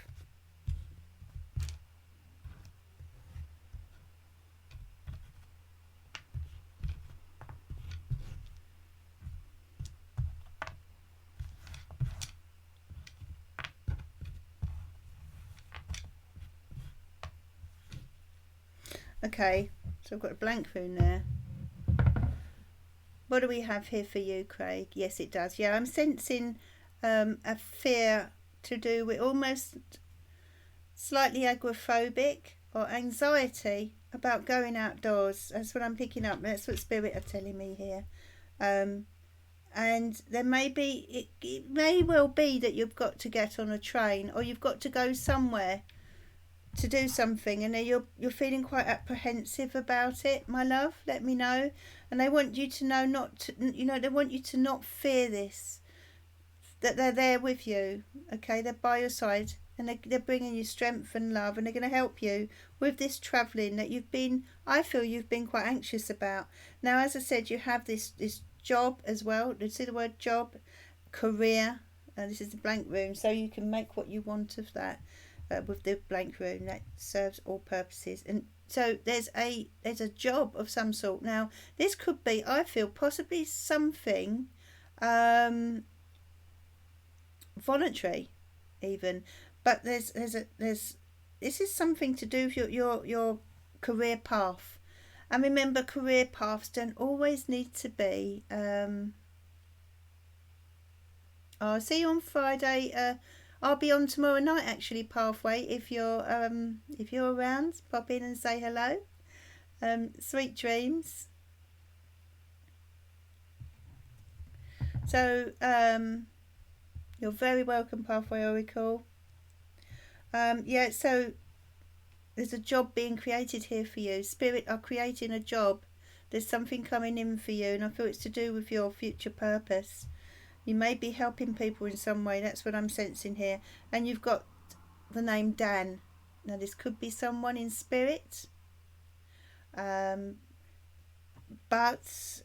Okay, so I've got a blank rune there. What do we have here for you, Craig? Yes, it does. Yeah, I'm sensing a fear to do with almost slightly agoraphobic or anxiety about going outdoors. That's what I'm picking up. That's what Spirit are telling me here. And there may be, it may well be that you've got to get on a train or you've got to go somewhere to do something, and then you're feeling quite apprehensive about it, my love. Let me know. And they want you to know they want you to not fear this. that they're there with you. Okay, they're by your side, and they're bringing you strength and love, and they're going to help you with this travelling that I feel you've been quite anxious about. Now, as I said, you have this job as well. You see the word job, career. This is the blank room, so you can make what you want of that with the blank room. That serves all purposes. And so there's a job of some sort. Now, this could be, I feel, possibly something voluntary, even. But this is something to do with your career path. And remember, career paths don't always need to be. I'll see you on Friday. I'll be on tomorrow night actually, Pathway. If you're around, pop in and say hello. Sweet dreams. So you're very welcome, Pathway Oracle. Yeah. So there's a job being created here for you. Spirit are creating a job. There's something coming in for you, and I feel it's to do with your future purpose. You may be helping people in some way. That's what I'm sensing here. And you've got the name Dan. Now, this could be someone in spirit. But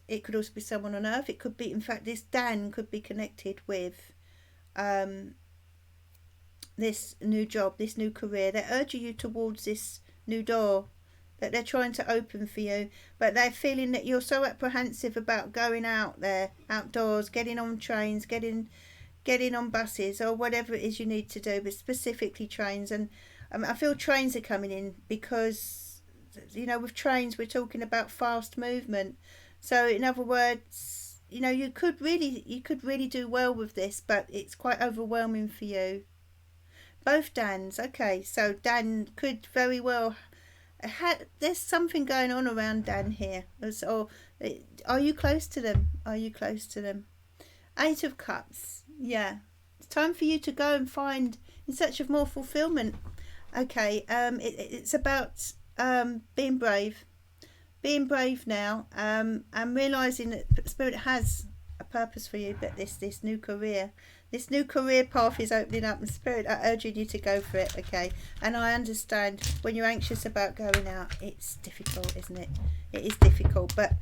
it could also be someone on earth. It could be, in fact, this Dan could be connected with this new job, this new career. They're urging you towards this new door that they're trying to open for you, but they're feeling that you're so apprehensive about going out there, outdoors, getting on trains, getting on buses, or whatever it is you need to do, but specifically trains. And I feel trains are coming in because, with trains we're talking about fast movement. So in other words, you could really do well with this, but it's quite overwhelming for you. Both Dans. Okay, so Dan could very well. There's something going on around Dan here. Or are you close to them? Eight of Cups. Yeah. It's time for you to go and find in search of more fulfillment. Okay. It's about being brave. Being brave now. And realising that Spirit has a purpose for you, but this new career. This new career path is opening up, and Spirit are urging you to go for it, okay? And I understand when you're anxious about going out, it's difficult, isn't it? It is difficult, but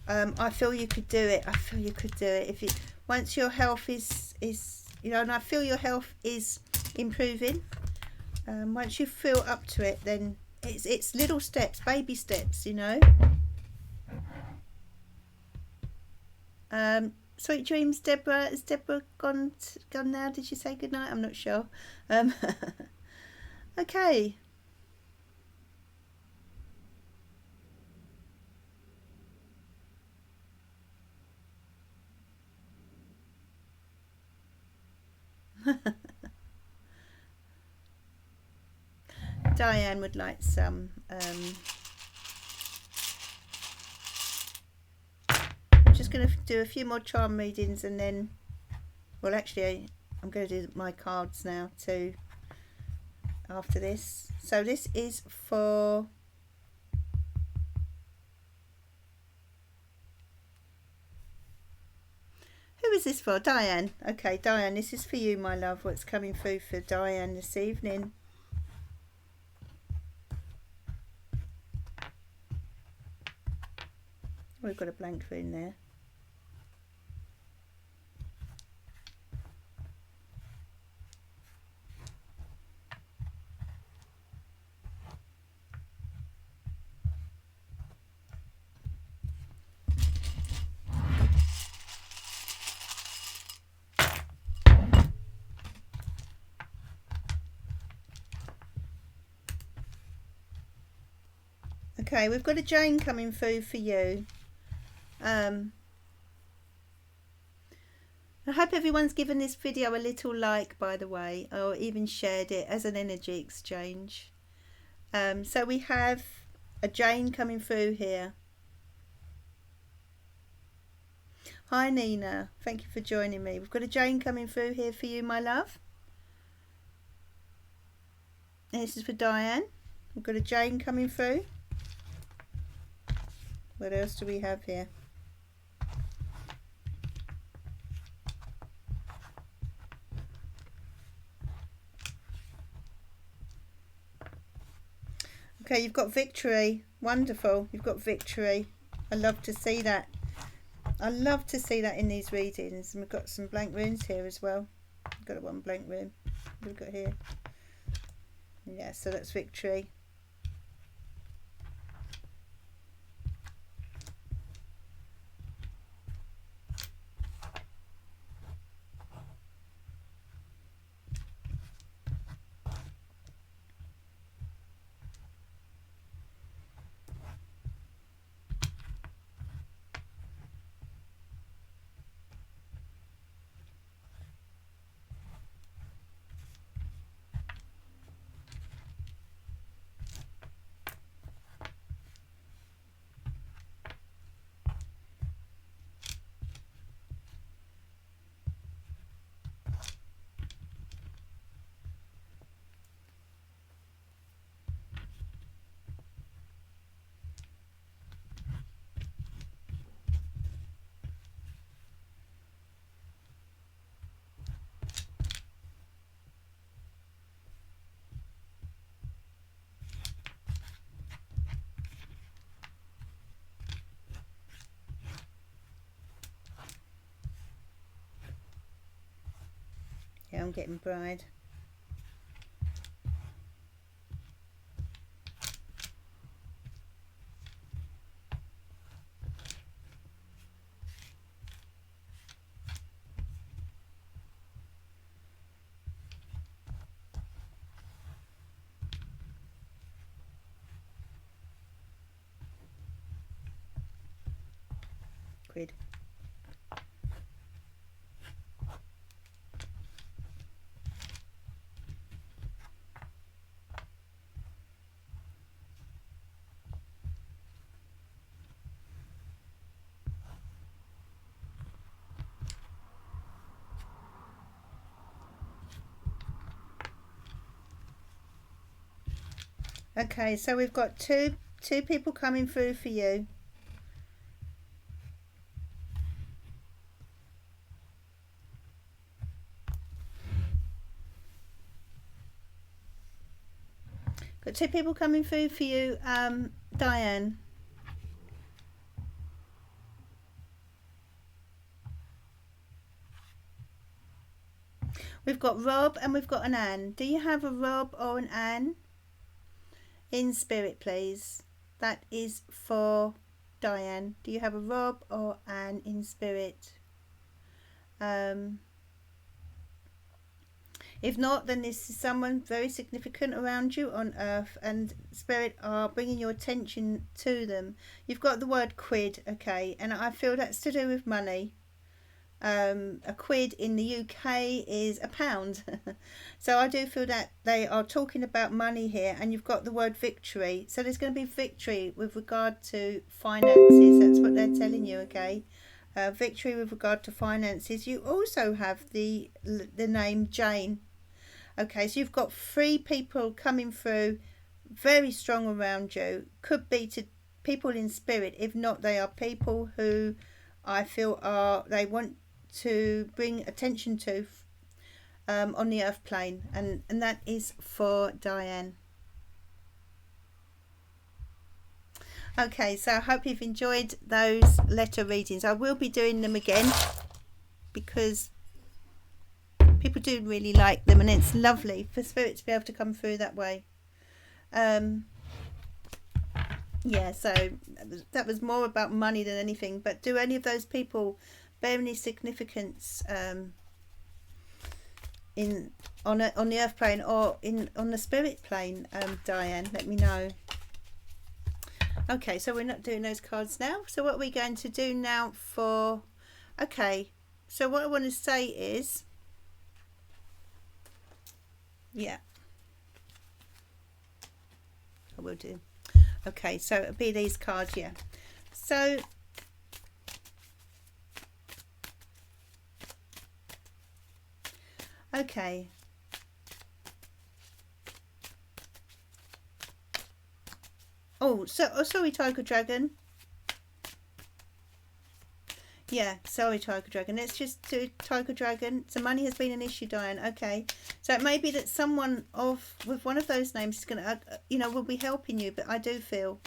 I feel you could do it. Once your health is and I feel your health is improving. Once you feel up to it, then it's little steps, baby steps, Sweet dreams, Deborah. Is Deborah gone now? Did she say goodnight? I'm not sure. Okay. Diane would like some just going to do a few more charm readings, and then, well, actually I'm going to do my cards now too after this. So this is for who is this for? Diane. Okay, Diane, this is for you, my love. What's coming through for Diane this evening? We've got a blank room there. Okay, we've got a Jane coming through for you. I hope everyone's given this video a little like, by the way, or even shared it as an energy exchange. So we have a Jane coming through here. Hi Nina, thank you for joining me. We've got a Jane coming through here for you, my love. And this is for Diane. We've got a Jane coming through. What else do we have here? Okay, you've got victory. Wonderful. You've got victory. I love to see that. I love to see that in these readings. And we've got some blank runes here as well. We've got one blank rune. What have we got here? Yeah, so that's victory. Yeah, I'm getting bride. Quid. Okay, so we've got two people coming through for you. Got two people coming through for you, Diane. We've got Rob and we've got an Anne. Do you have a Rob or an Anne? In spirit, please. That is for Diane. Do you have a Rob or Anne in spirit? If not, then this is someone very significant around you on earth, and spirit are bringing your attention to them. You've got the word quid, okay, and I feel that's to do with money. A quid in the UK is a pound. So I do feel that they are talking about money here, and you've got the word victory. So there's going to be victory with regard to finances. That's what they're telling you, okay? Victory with regard to finances. You also have the name Jane. Okay, so you've got three people coming through, very strong around you. Could be to people in spirit. If not, they are people who I feel they want to bring attention to on the earth plane, and that is for Diane. Okay, so I hope you've enjoyed those letter readings. I will be doing them again because people do really like them, and it's lovely for spirit to be able to come through that way. Yeah, so that was more about money than anything. But do any of those people bear any significance on the earth plane or on the spirit plane, Diane? Let me know. Okay, so we're not doing those cards now. So what are we going to do now for... Okay, so what I want to say is... Yeah. I will do. Okay, so it'll be these cards, yeah. So... Okay. Oh, sorry, Tiger Dragon. Yeah, sorry, Tiger Dragon. Let's just do Tiger Dragon. So money has been an issue, Diane. Okay. So it may be that someone with one of those names is going to, will be helping you. But I do feel,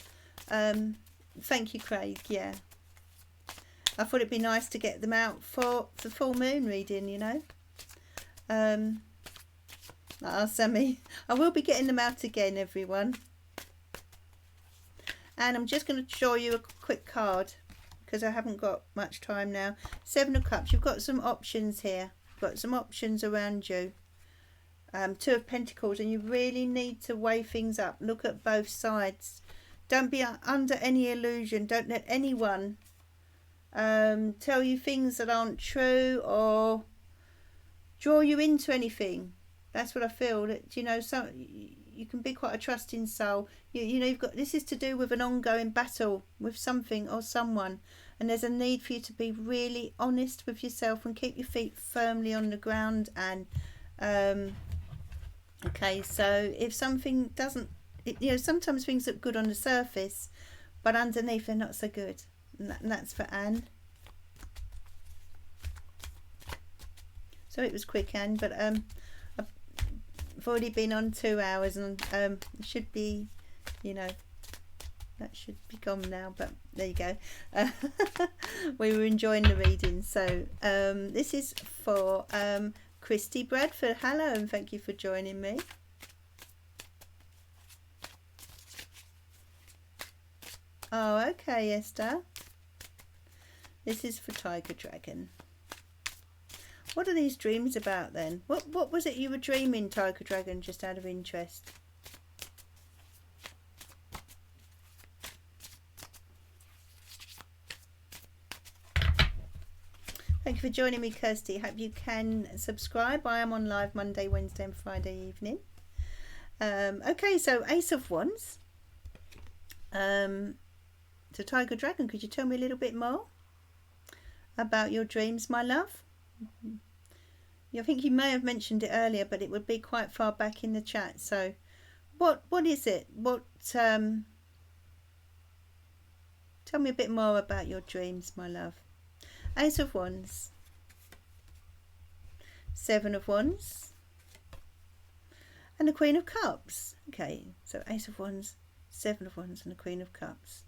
thank you, Craig. Yeah. I thought it'd be nice to get them out for the full moon reading, Sammy. I will be getting them out again, everyone. And I'm just going to show you a quick card, because I haven't got much time now. Seven of Cups. You've got some options here. You've got some options around you. Two of Pentacles, and you really need to weigh things up. Look at both sides. Don't be under any illusion. Don't let anyone tell you things that aren't true or draw you into anything. That's what I feel. That you can be quite a trusting soul. You've got, this is to do with an ongoing battle with something or someone, and there's a need for you to be really honest with yourself and keep your feet firmly on the ground. And okay, so if something doesn't, sometimes things look good on the surface, but underneath they're not so good. And that's for Anne. So it was quick, Anne, but I've already been on 2 hours, and it should be, that should be gone now, but there you go. We were enjoying the reading. So this is for Christy Bradford. Hello, and thank you for joining me. Oh, okay, Esther. This is for Tiger Dragon. What are these dreams about then? What was it you were dreaming, Tiger Dragon, just out of interest? Thank you for joining me, Kirsty. Hope you can subscribe. I am on live Monday, Wednesday and Friday evening. Okay, so Ace of Wands. So Tiger Dragon, could you tell me a little bit more about your dreams, my love? I think you may have mentioned it earlier, but it would be quite far back in the chat. So what is it? Tell me a bit more about your dreams, my love. Ace of Wands, Seven of Wands, and the Queen of Cups. Okay, so Ace of Wands, Seven of Wands, and the Queen of Cups.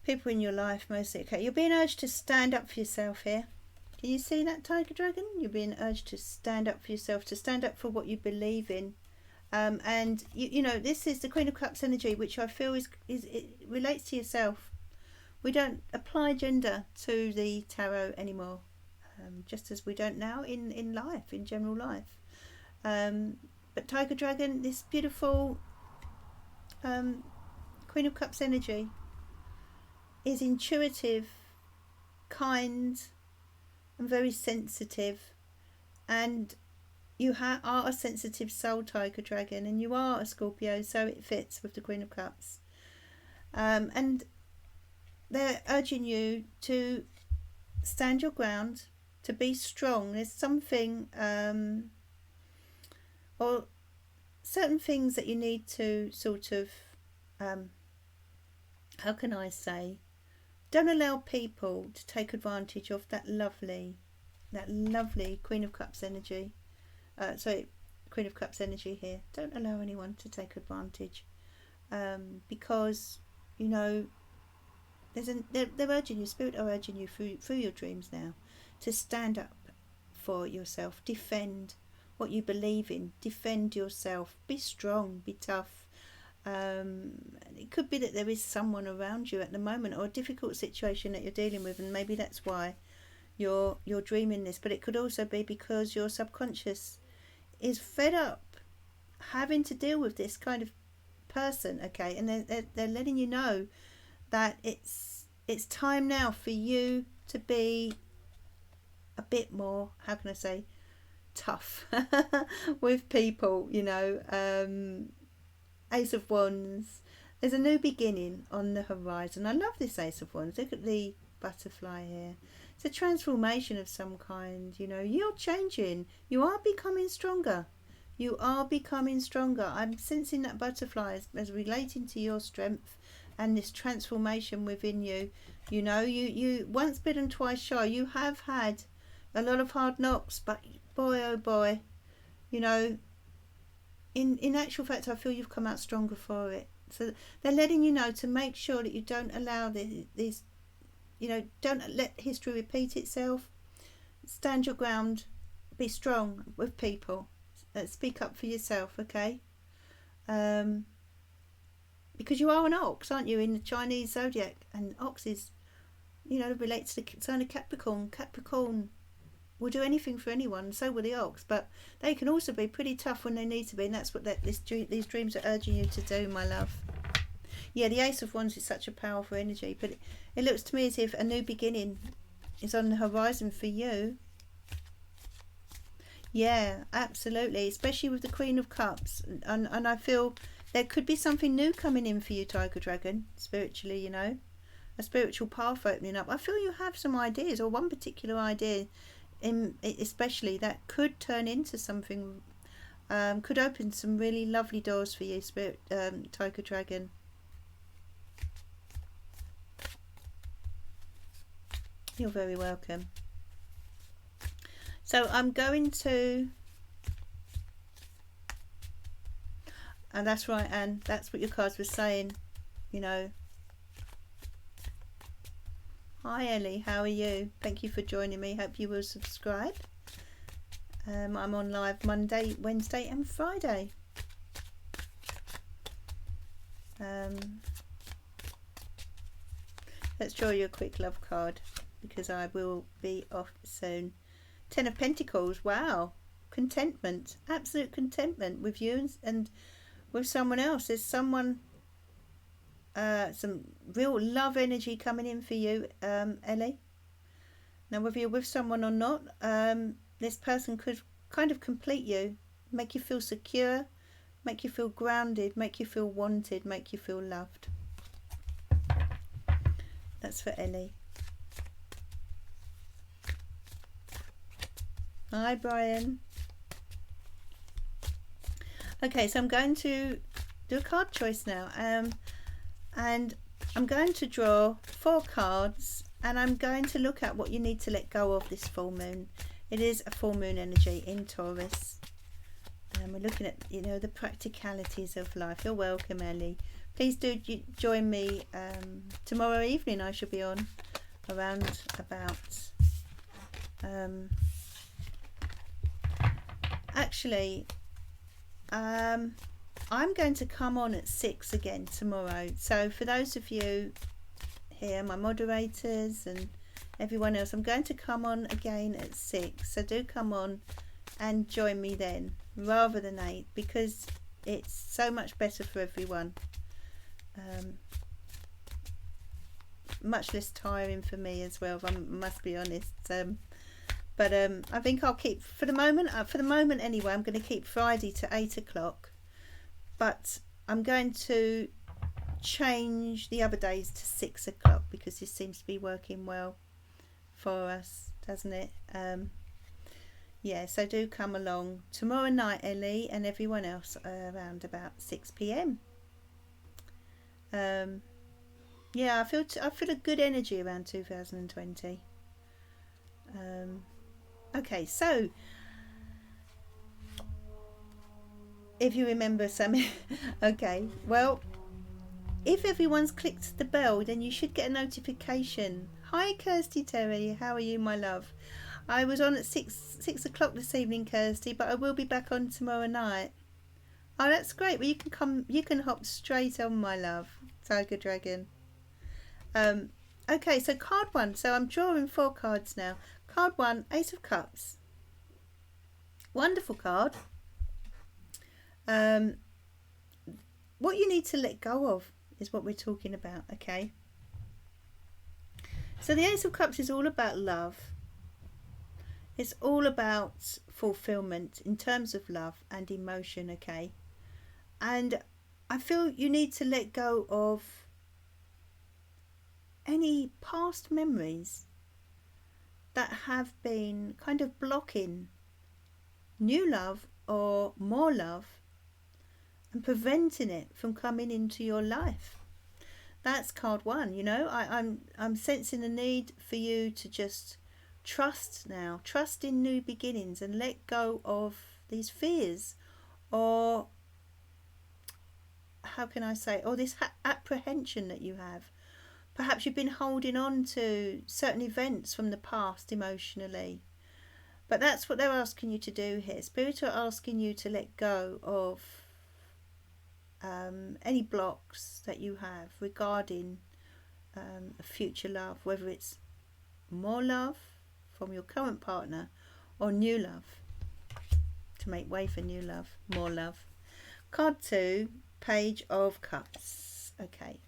People in your life mostly. Okay, you're being urged to stand up for yourself here. Can you see that, Tiger Dragon? You're being urged to stand up for yourself, to stand up for what you believe in. And this is the Queen of Cups energy, which I feel it relates to yourself. We don't apply gender to the tarot anymore, just as we don't now in life, in general life. But Tiger Dragon, this beautiful Queen of Cups energy, is intuitive, kind, and very sensitive. And you are a sensitive soul, Tiger Dragon, and you are a Scorpio, so it fits with the Queen of Cups. And they're urging you to stand your ground, to be strong. There's something, or certain things that you need to sort of, how can I say, don't allow people to take advantage of that lovely Queen of Cups energy. Queen of Cups energy here. Don't allow anyone to take advantage, because they're urging you, Spirit are urging you through your dreams now to stand up for yourself, defend what you believe in, defend yourself, be strong, be tough. It could be that there is someone around you at the moment, or a difficult situation that you're dealing with, and maybe that's why you're dreaming this. But it could also be because your subconscious is fed up having to deal with this kind of person, okay? And they're letting you know that it's time now for you to be a bit more, how can I say, tough with people, Ace of Wands. There's a new beginning on the horizon. I love this Ace of Wands. Look at the butterfly here. It's a transformation of some kind. You're changing. You are becoming stronger. You are becoming stronger. I'm sensing that butterfly as relating to your strength and this transformation within you. You know, you once bitten, twice shy. You have had a lot of hard knocks, but boy, oh boy, you know, in actual fact, I feel you've come out stronger for it. So they're letting you know to make sure that you don't allow these, you know, don't let history repeat itself. Stand your ground. Be strong with people. Speak up for yourself, okay? Because you are an ox, aren't you, in the Chinese zodiac? And oxes, you know, relate to the sign of Capricorn. Capricorn will do anything for anyone, so will the ox. But they can also be pretty tough when they need to be, and that's what these dreams are urging you to do, my love. Yeah, the Ace of Wands is such a powerful energy, but it looks to me as if a new beginning is on the horizon for you. Yeah, absolutely, especially with the Queen of Cups. And I feel there could be something new coming in for you, Tiger Dragon, spiritually, you know. A spiritual path opening up. I feel you have some ideas, or one particular idea, especially, that could turn into something, could open some really lovely doors for you, Tiger Dragon. You're very welcome. So I'm going to, and that's right, Anne, that's what your cards were saying, you know. Hi Ellie, how are you? Thank you for joining me. Hope you will subscribe. I'm on live Monday, Wednesday and Friday. Let's draw you a quick love card, because I will be off soon. 10 of Pentacles. Wow. Contentment. Absolute contentment with you and with someone else. There's someone, some real love energy coming in for you, Ellie. Now, whether you're with someone or not, this person could kind of complete you, make you feel secure, make you feel grounded, make you feel wanted, make you feel loved. That's for Ellie. Hi Brian. Okay, so I'm going to do a card choice now, and I'm going to draw 4 cards, and I'm going to look at what you need to let go of this full moon. It is a full moon energy in Taurus, and we're looking at, you know, the practicalities of life. You're welcome, Ellie. Please do join me tomorrow evening. I shall be on around about actually, I'm going to come on at 6 again tomorrow. So for those of you here, my moderators and everyone else, I'm going to come on again at 6. So do come on and join me then, rather than 8, because it's so much better for everyone. Much less tiring for me as well, if I must be honest. But I think I'll keep, for the moment anyway, I'm going to keep Friday to 8 o'clock. But I'm going to change the other days to 6 o'clock, because this seems to be working well for us, doesn't it? Yeah, so do come along tomorrow night, Ellie, and everyone else, around about 6 p.m. Yeah, I feel a good energy around 2020. Okay, so if you remember something, okay, well, if everyone's clicked the bell, then you should get a notification. Hi Kirsty Terry, how are you, my love? I was on at 6 o'clock this evening, Kirsty, but I will be back on tomorrow night. Oh, that's great. Well, you can hop straight on, my love, Tiger Dragon. Okay, so card 1. So I'm drawing 4 cards now. Card 1, Ace of Cups. Wonderful card. What you need to let go of is what we're talking about, okay? So the Ace of Cups is all about love. It's all about fulfillment in terms of love and emotion, okay? And I feel you need to let go of any past memories that have been kind of blocking new love or more love and preventing it from coming into your life. that's card 1. You know, I'm sensing the need for you to just trust now, trust in new beginnings, and let go of these fears, or how can I say, or this apprehension that you have. Perhaps you've been holding on to certain events from the past emotionally. But that's what they're asking you to do here. Spirit are asking you to let go of any blocks that you have regarding a future love, whether it's more love from your current partner or new love, to make way for new love, more love. Card 2, Page of Cups. Okay.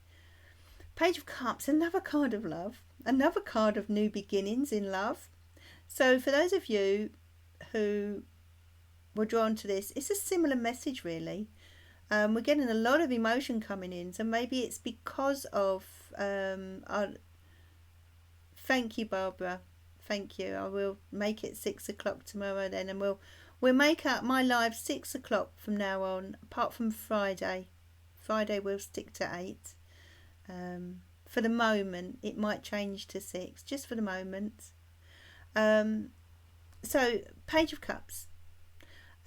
Page of Cups, another card of love, another card of new beginnings in love. So for those of you who were drawn to this, it's a similar message really. We're getting a lot of emotion coming in, so maybe it's because of thank you, Barbara, thank you. I will make it 6 o'clock tomorrow then, and we'll make up my live 6 o'clock from now on, apart from Friday. We'll stick to 8. For the moment it might change to 6, just for the moment. So Page of Cups,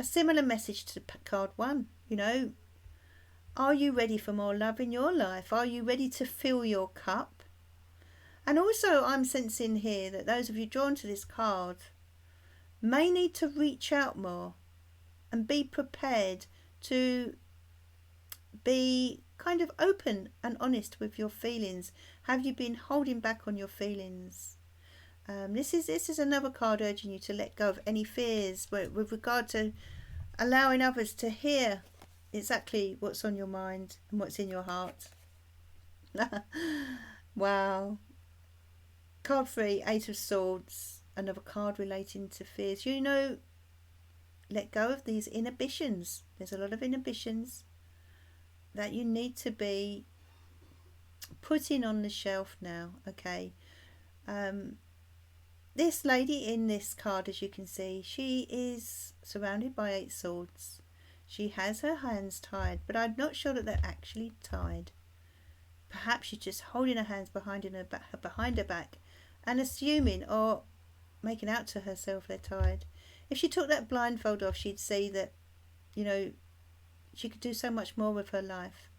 a similar message to card 1. You know, are you ready for more love in your life? Are you ready to fill your cup? And also I'm sensing here that those of you drawn to this card may need to reach out more and be prepared to be kind of open and honest with your feelings. Have you been holding back on your feelings? This is another card urging you to let go of any fears with regard to allowing others to hear exactly what's on your mind and what's in your heart. Wow. Card 3, 8 of Swords, another card relating to fears. You know, let go of these inhibitions. There's a lot of inhibitions that you need to be putting on the shelf now. Okay. This lady in this card, as you can see, she is surrounded by 8 swords. She has her hands tied, but I'm not sure that they're actually tied. Perhaps she's just holding her hands behind her back and assuming or making out to herself they're tied. If she took that blindfold off, she'd see that, you know, she could do so much more with her life.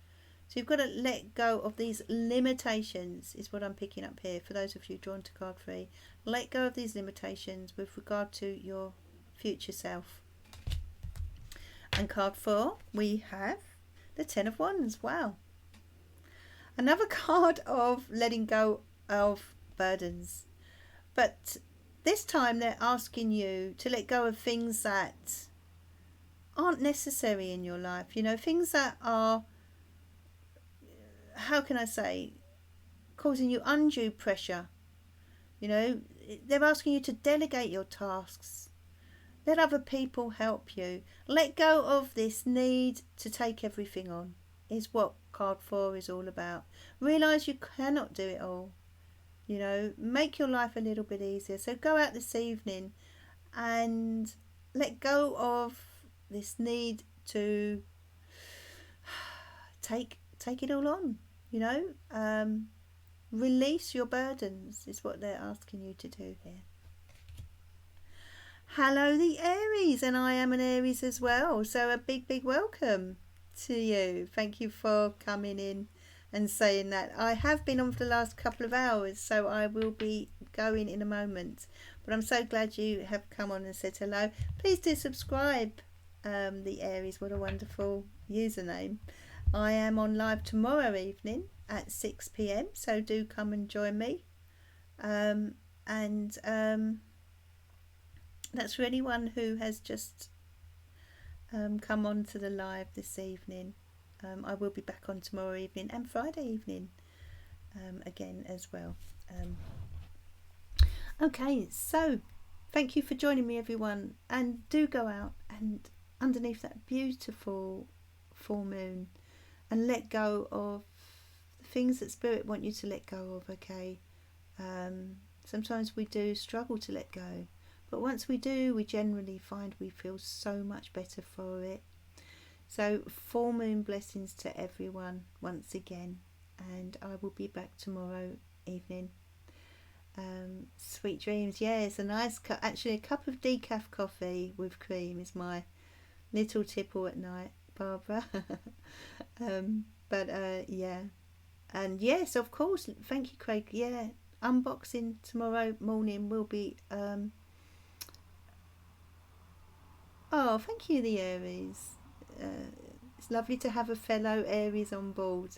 So you've got to let go of these limitations, is what I'm picking up here for those of you drawn to card 3. Let go of these limitations with regard to your future self. And card 4, we have the 10 of Wands. Wow. Another card of letting go of burdens. But this time they're asking you to let go of things that aren't necessary in your life. You know, things that are, how can I say, causing you undue pressure. You know, they're asking you to delegate your tasks. Let other people help you. Let go of this need to take everything on, is what card 4 is all about. Realise you cannot do it all. You know, make your life a little bit easier. So go out this evening and let go of this need to take it all on. You know, release your burdens is what they're asking you to do here. Hello, the Aries, and I am an Aries as well. So a big welcome to you. Thank you for coming in and saying that. I have been on for the last couple of hours, so I will be going in a moment. But I'm so glad you have come on and said hello. Please do subscribe, the Aries. What a wonderful username. I am on live tomorrow evening at 6 p.m, so do come and join me. That's for anyone who has just come on to the live this evening. I will be back on tomorrow evening and Friday evening again as well. Okay, so thank you for joining me, everyone, and do go out and underneath that beautiful full moon and let go of the things that Spirit want you to let go of. Okay, sometimes we do struggle to let go, but once we do, we generally find we feel so much better for it. So full moon blessings to everyone once again. and I will be back tomorrow evening. Sweet dreams. Yeah, it's a nice cup. Actually, a cup of decaf coffee with cream is my little tipple at night, Barbara. But yeah, and yes, of course. Thank you, Craig. Yeah, unboxing tomorrow morning will be. Oh, thank you, the Aries. It's lovely to have a fellow Aries on board.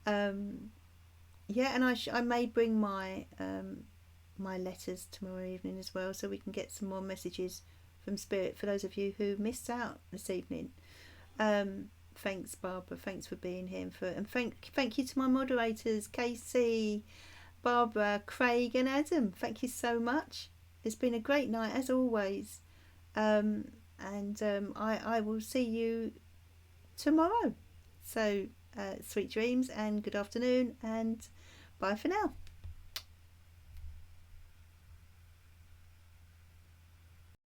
Um, yeah, and I may bring my letters tomorrow evening as well, so we can get some more messages from Spirit for those of you who missed out this evening. Thanks, Barbara. Thanks for being here, and thank you to my moderators, Casey, Barbara, Craig, and Adam. Thank you so much. It's been a great night as always, and I will see you tomorrow. So sweet dreams and good afternoon, and bye for now.